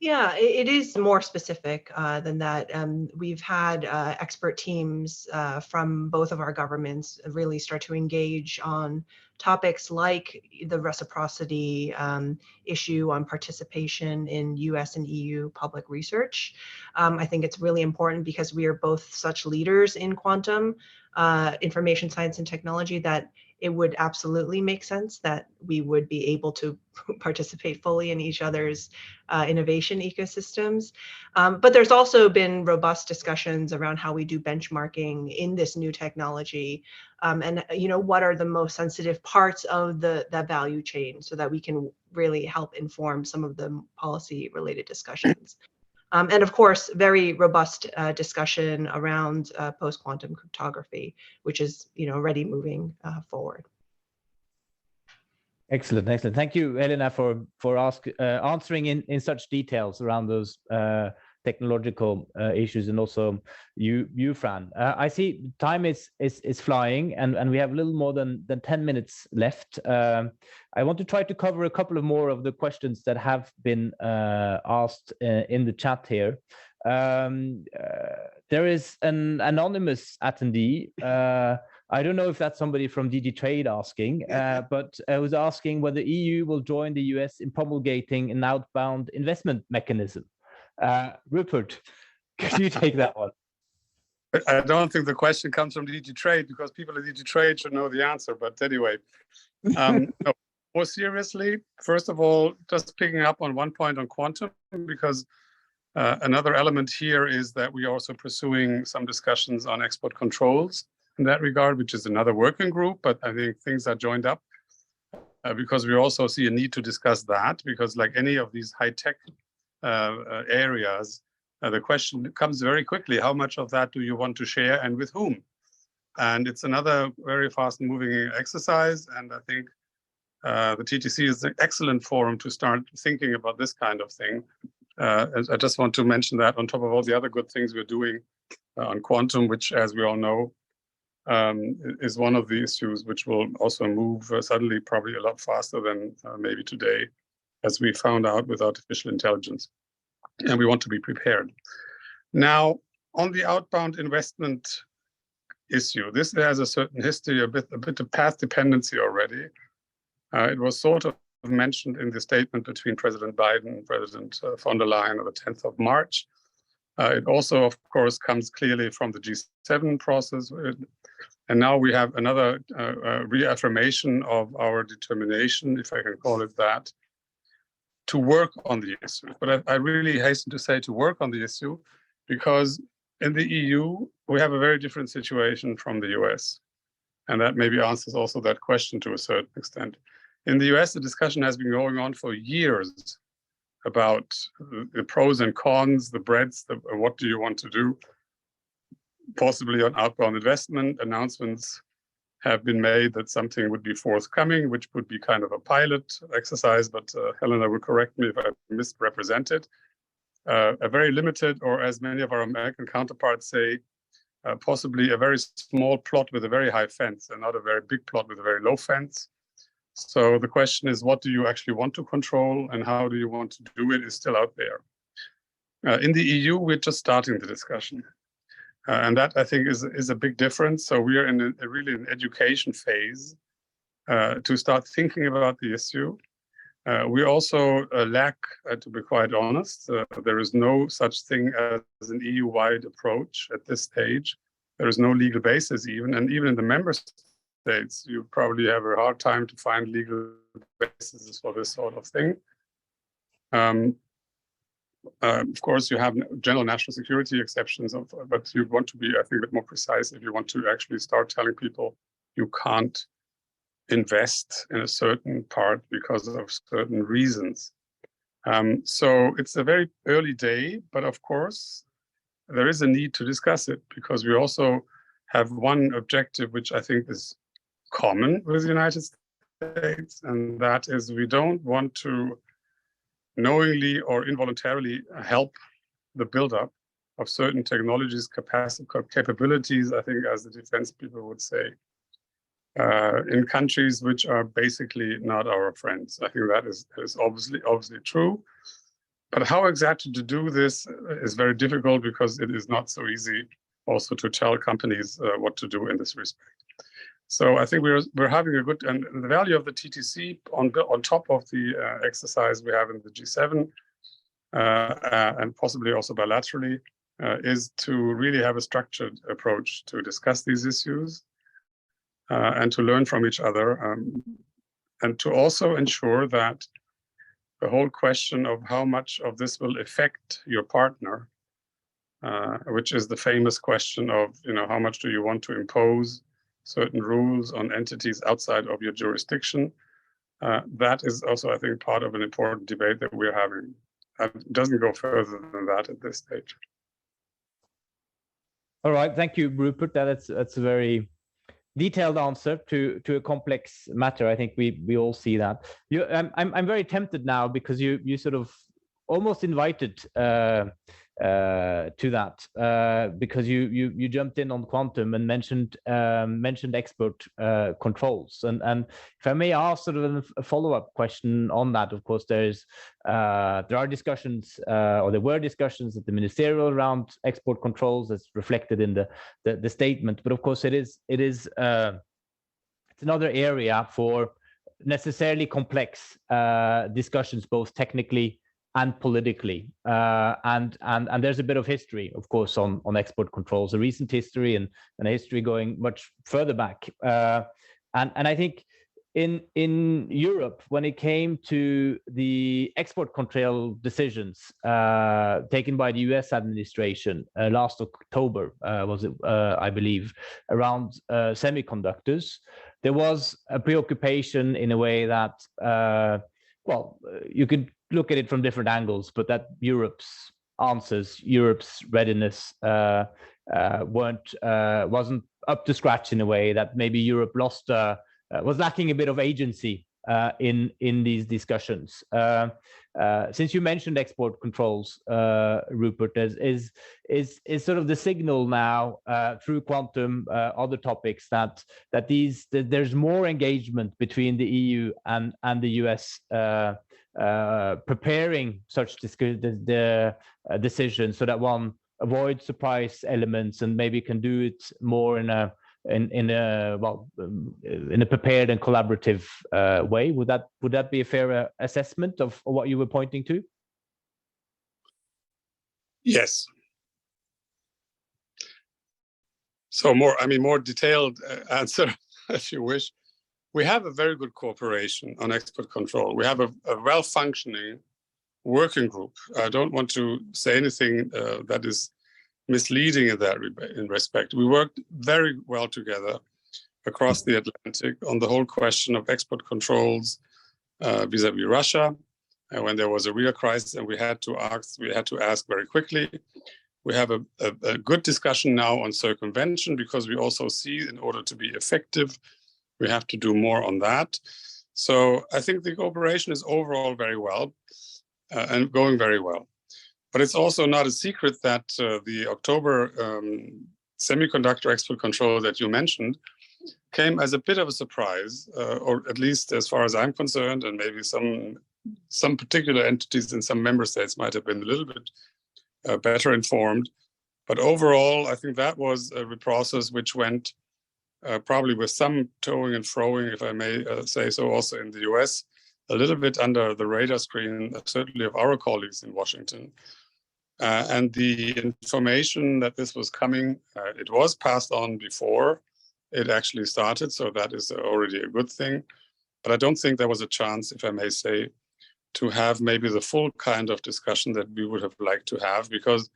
Yeah, it is more specific than that. We've had expert teams from both of our governments really start to engage on topics like the reciprocity issue on participation in US and EU public research. I think it's really important because we are both such leaders in quantum information science and technology that it would absolutely make sense that we would be able to participate fully in each other's innovation ecosystems. But there's also been robust discussions around how we do benchmarking in this new technology, and what are the most sensitive parts of that value chain, so that we can really help inform some of the policy related discussions. And of course, very robust discussion around post-quantum cryptography, which is already moving forward. Excellent. Thank you, Helena, for answering in such details around those technological issues, and also you, Fran. I see time is flying, and we have a little more than 10 minutes left. I want to try to cover a couple of more of the questions that have been asked in the chat here. There is an anonymous attendee. I don't know if that's somebody from DG Trade asking, but I was asking whether EU will join the US in promulgating an outbound investment mechanism. Rupert, could you take that one? I don't think the question comes from DG Trade, because people at DG Trade should know the answer. But anyway, no, more seriously, first of all, just picking up on one point on quantum, because another element here is that we are also pursuing some discussions on export controls in that regard, which is another working group. But I think things are joined up because we also see a need to discuss that, because like any of these high-tech areas, the question comes very quickly: how much of that do you want to share, and with whom? And it's another very fast-moving exercise, and I think the TTC is an excellent forum to start thinking about this kind of thing. I just want to mention that on top of all the other good things we're doing on quantum, which, as we all know, is one of the issues which will also move suddenly probably a lot faster than maybe today, as we found out with artificial intelligence. And we want to be prepared. Now, on the outbound investment issue, this has a certain history, a bit of path dependency already. It was sort of mentioned in the statement between President Biden and President von der Leyen on the 10th of March. It also, of course, comes clearly from the G7 process. And now we have another reaffirmation of our determination, if I can call it that, to work on the issue. But I really hasten to say to work on the issue, because in the EU, we have a very different situation from the US. And that maybe answers also that question to a certain extent. In the US, the discussion has been going on for years about the pros and cons, the breadth, what do you want to do, possibly on outbound investment. Announcements have been made that something would be forthcoming, which would be kind of a pilot exercise, but Helena will correct me if I misrepresented. A very limited, or as many of our American counterparts say, possibly a very small plot with a very high fence and not a very big plot with a very low fence. So the question is, what do you actually want to control and how do you want to do it is still out there. In the EU, we're just starting the discussion. And that, I think, is a big difference. So we are in really an education phase to start thinking about the issue. We also lack, to be quite honest, there is no such thing as an EU-wide approach at this stage. There is no legal basis even, and even in the member states, you probably have a hard time to find legal basis for this sort of thing. Of course, you have general national security exceptions, but you want to be, I think, a bit more precise if you want to actually start telling people you can't invest in a certain part because of certain reasons. So it's a very early day, but of course, there is a need to discuss it because we also have one objective, which I think is common with the United States, and that is we don't want to knowingly or involuntarily help the buildup of certain technologies, capabilities, I think, as the defense people would say, in countries which are basically not our friends. I think that is obviously true. But how exactly to do this is very difficult because it is not so easy also to tell companies what to do in this respect. So I think we're having a good, and the value of the TTC on top of the exercise we have in the G7 and possibly also bilaterally is to really have a structured approach to discuss these issues and to learn from each other and to also ensure that the whole question of how much of this will affect your partner, which is the famous question of, how much do you want to impose certain rules on entities outside of your jurisdiction. That is also, I think, part of an important debate that we're having. It doesn't go further than that at this stage. All right, thank you, Rupert. That's a very detailed answer to a complex matter. I think we all see that. I'm very tempted now because you sort of almost invited to that because you jumped in on quantum and mentioned export controls, and if I may ask sort of a follow-up question on that. Of course, there are discussions or there were discussions at the ministerial around export controls as reflected in the statement, but of course it's another area for necessarily complex discussions, both technically and politically, and there's a bit of history, of course, on export controls, a recent history and a history going much further back, and I think in Europe, when it came to the export control decisions taken by the US administration last October, was it, I believe, around semiconductors, there was a preoccupation in a way that, you could look at it from different angles, but that Europe's answers, Europe's readiness wasn't up to scratch in a way, that maybe Europe was lacking a bit of agency in these discussions. Since you mentioned export controls, Rupert, is sort of the signal now through quantum, other topics, that there's more engagement between the EU and the US preparing such decisions, so that one avoids surprise elements and maybe can do it more in a prepared and collaborative way. Would that be a fair assessment of what you were pointing to? Yes. So more detailed answer, if you wish. We have a very good cooperation on export control. We have a well-functioning working group. I don't want to say anything that is misleading in respect. We worked very well together across the Atlantic on the whole question of export controls vis-a-vis Russia, when there was a real crisis, and we had to ask very quickly. We have a good discussion now on circumvention, because we also see, in order to be effective, we have to do more on that. So I think the cooperation is overall very well and going very well. But it's also not a secret that the October semiconductor export control that you mentioned came as a bit of a surprise, or at least as far as I'm concerned, and maybe some particular entities in some member states might have been a little bit better informed. But overall, I think that was a process which went probably with some toeing and froing, if I may say so, also in the US, a little bit under the radar screen, certainly of our colleagues in Washington. And the information that this was coming, it was passed on before it actually started, so that is already a good thing. But I don't think there was a chance, if I may say, to have maybe the full kind of discussion that we would have liked to have, because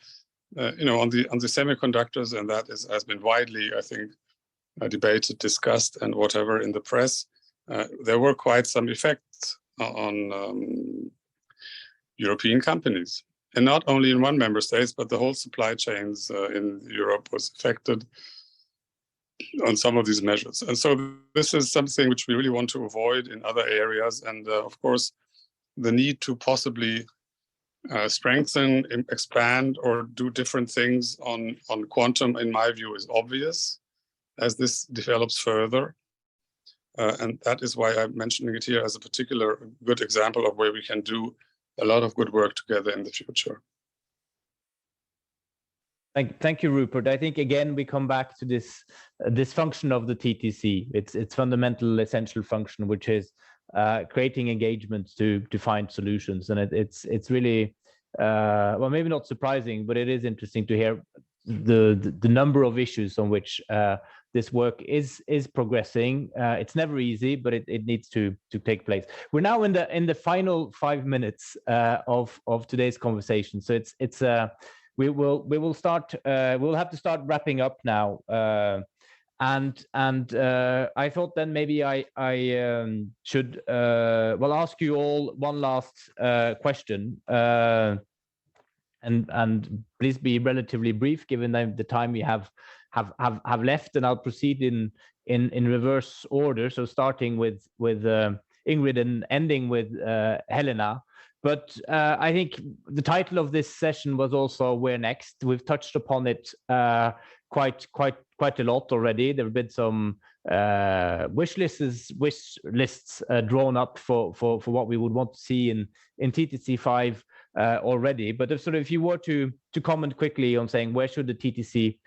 on the semiconductors, and that has been widely, I think, debated, discussed, and whatever in the press, there were quite some effects on European companies. And not only in one member state, but the whole supply chains in Europe was affected on some of these measures. And so this is something which we really want to avoid in other areas. And of course, the need to possibly strengthen, expand, or do different things on quantum, in my view, is obvious as this develops further. And that is why I'm mentioning it here as a particular good example of where we can do a lot of good work together in the future. Thank you, Rupert. I think, again, we come back to this function of the TTC. Its fundamental, essential function, which is creating engagement to find solutions. And it's really, well, maybe not surprising, but it is interesting to hear the number of issues on which this work is progressing. It's never easy, but it needs to take place. We're now in the final 5 minutes of today's conversation. So we'll have to start wrapping up now. And I thought then maybe I should ask you all one last question. And please be relatively brief, given the time we have left, and I'll proceed in reverse order. So starting with Ingrid and ending with Helena. But I think the title of this session was also "Where Next?" We've touched upon it quite a lot already. There have been some wish lists drawn up for what we would want to see in TTC 5 already. But if you were to comment quickly on saying, where should the TTC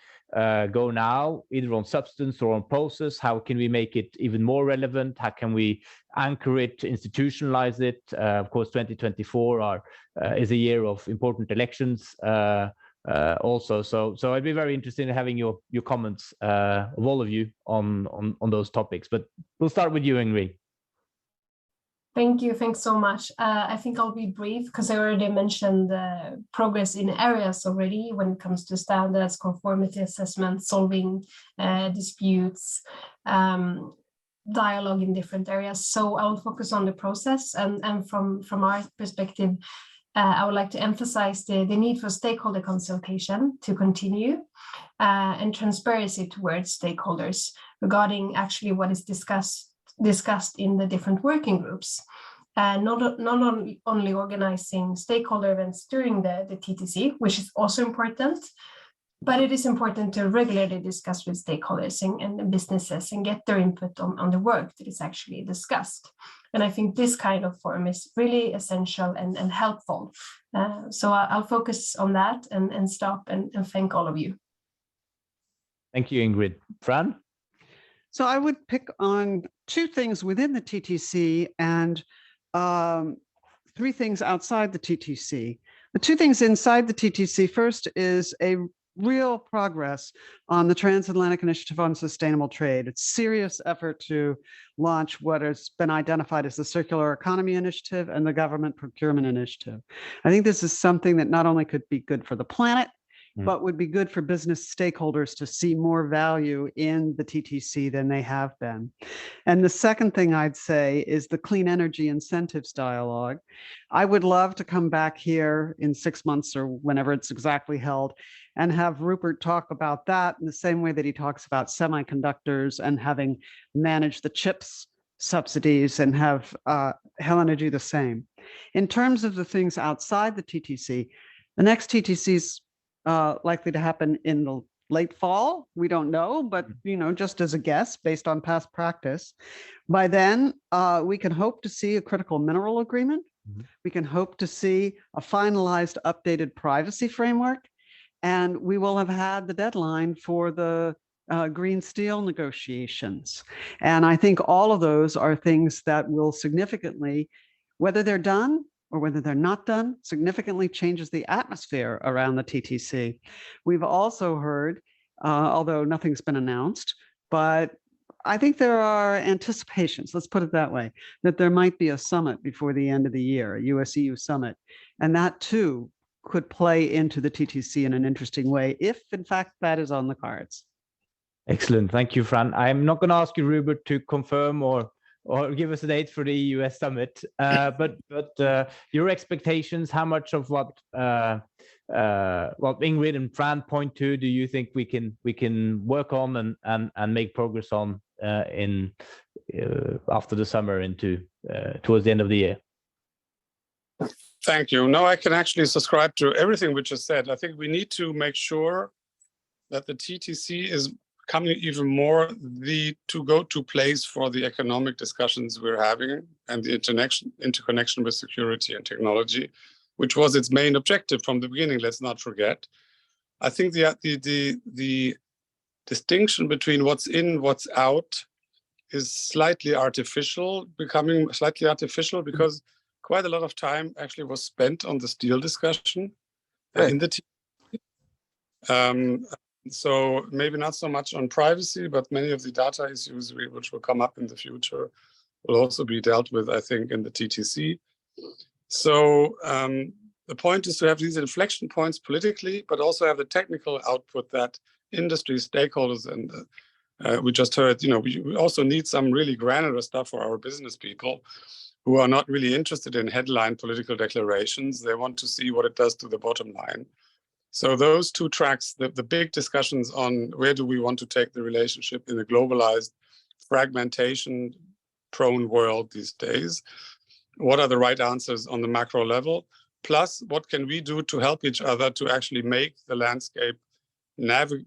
go now, either on substance or on process? How can we make it even more relevant? How can we anchor it, institutionalize it? Of course, 2024 is a year of important elections also. So I'd be very interested in having your comments of all of you on those topics. But we'll start with you, Ingrid. Thank you. Thanks so much. I think I'll be brief because I already mentioned the progress in areas already when it comes to standards, conformity assessment, solving disputes, dialogue in different areas. So I'll focus on the process, and from our perspective, I would like to emphasize the need for stakeholder consultation to continue and transparency towards stakeholders regarding actually what is discussed in the different working groups. Not only organizing stakeholder events during the TTC, which is also important, but it is important to regularly discuss with stakeholders and businesses and get their input on the work that is actually discussed. And I think this kind of forum is really essential and helpful. So I'll focus on that and stop and thank all of you. Thank you, Ingrid. Fran? So I would pick on two things within the TTC and 3 things outside the TTC. The 2 things inside the TTC, first is a real progress on the Transatlantic Initiative on Sustainable Trade. It's a serious effort to launch what has been identified as the Circular Economy Initiative and the Government Procurement Initiative. I think this is something that not only could be good for the planet, but would be good for business stakeholders to see more value in the TTC than they have been. And the second thing I'd say is the clean energy incentives dialogue. I would love to come back here in 6 months or whenever it's exactly held and have Rupert talk about that in the same way that he talks about semiconductors and having managed the chips subsidies, and have Helena do the same. In terms of the things outside the TTC, the next TTC's likely to happen in the late fall. We don't know, but just as a guess based on past practice. By then, we can hope to see a critical mineral agreement. We can hope to see a finalized updated privacy framework, and we will have had the deadline for the green steel negotiations. And I think all of those are things that will significantly, whether they're done or whether they're not done, significantly changes the atmosphere around the TTC. We've also heard, although nothing's been announced, but I think there are anticipations, let's put it that way, that there might be a summit before the end of the year, a US-EU summit. And that too could play into the TTC in an interesting way, if in fact that is on the cards. Excellent. Thank you, Fran. I'm not going to ask you, Rupert, to confirm or give us a date for the US summit, but your expectations, how much of what Ingrid and Fran point to do you think we can work on and make progress on after the summer into towards the end of the year? Thank you. No, I can actually subscribe to everything which is said. I think we need to make sure that the TTC is becoming even more the to-go-to place for the economic discussions we're having and the interconnection with security and technology, which was its main objective from the beginning, let's not forget. I think the distinction between what's in, what's out is slightly artificial, becoming slightly artificial, because quite a lot of time actually was spent on the steel discussion in the so maybe not so much on privacy, but many of the data issues which will come up in the future will also be dealt with, I think, in the TTC. So the point is to have these inflection points politically, but also have the technical output that industry stakeholders and we just heard, we also need some really granular stuff for our business people who are not really interested in headline political declarations. They want to see what it does to the bottom line. So those 2 tracks, the big discussions on where do we want to take the relationship in a globalized, fragmentation-prone world these days, what are the right answers on the macro level, plus what can we do to help each other to actually make the landscape better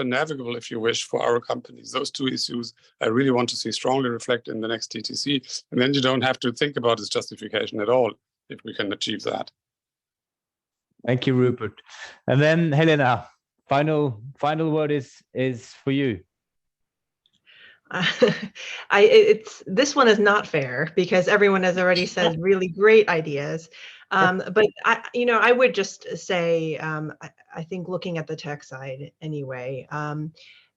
navigable, if you wish, for our companies. Those 2 issues I really want to see strongly reflected in the next TTC, and then you don't have to think about its justification at all if we can achieve that. Thank you, Rupert. And then Helena, final word is for you. This one is not fair because everyone has already said really great ideas. But I would just say, I think looking at the tech side anyway,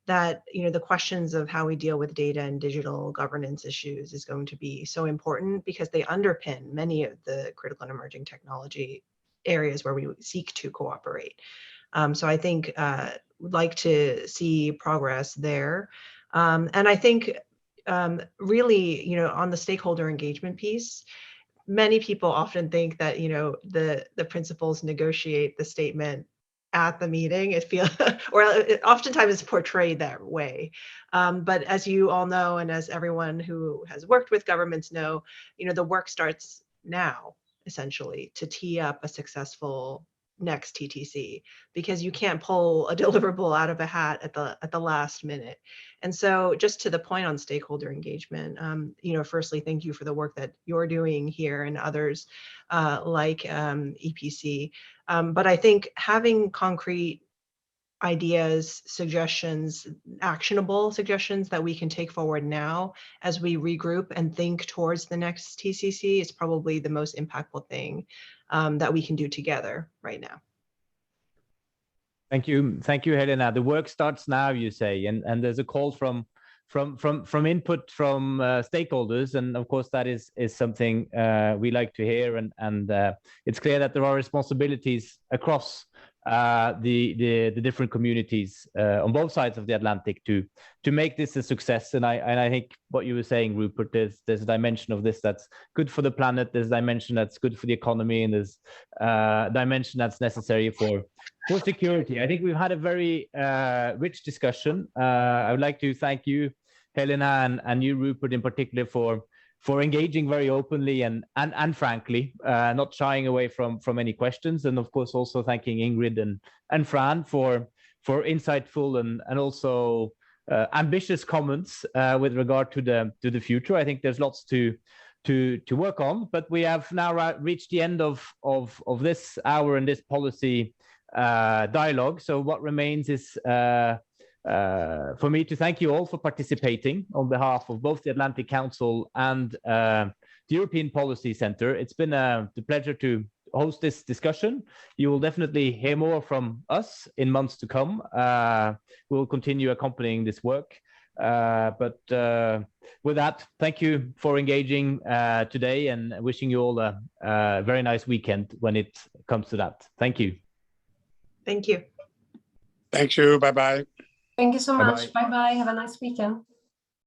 that the questions of how we deal with data and digital governance issues is going to be so important because they underpin many of the critical and emerging technology areas where we seek to cooperate. So I think would like to see progress there. And I think really, on the stakeholder engagement piece, many people often think that, the principals negotiate the statement at the meeting. It feels, or it oftentimes is portrayed that way. But as you all know, and as everyone who has worked with governments know, the work starts now, essentially, to tee up a successful next TTC, because you can't pull a deliverable out of a hat at the last minute. And so, just to the point on stakeholder engagement, firstly, thank you for the work that you're doing here and others like EPC. But I think having concrete ideas, suggestions, actionable suggestions that we can take forward now as we regroup and think towards the next TCC is probably the most impactful thing that we can do together right now. Thank you, Helena. The work starts now, you say, and there's a call from input from stakeholders, and of course that is something we like to hear, and it's clear that there are responsibilities across the different communities on both sides of the Atlantic to make this a success. And I think what you were saying, Rupert, there's a dimension of this that's good for the planet, there's a dimension that's good for the economy, and there's a dimension that's necessary for security. I think we've had a very rich discussion. I would like to thank you, Helena, and you, Rupert, in particular, for engaging very openly and frankly, not shying away from any questions, and of course also thanking Ingrid and Fran for insightful and also ambitious comments with regard to the future. I think there's lots to work on, but we have now reached the end of this hour and this policy dialogue. So what remains is for me to thank you all for participating on behalf of both the Atlantic Council and the European Policy Center. It's been the pleasure to host this discussion. You will definitely hear more from us in months to come. We'll continue accompanying this work. But with that, thank you for engaging today, and wishing you all a very nice weekend when it comes to that. Thank you. Thank you. Thank you. Bye-bye. Thank you so much. Bye-bye. Have a nice weekend.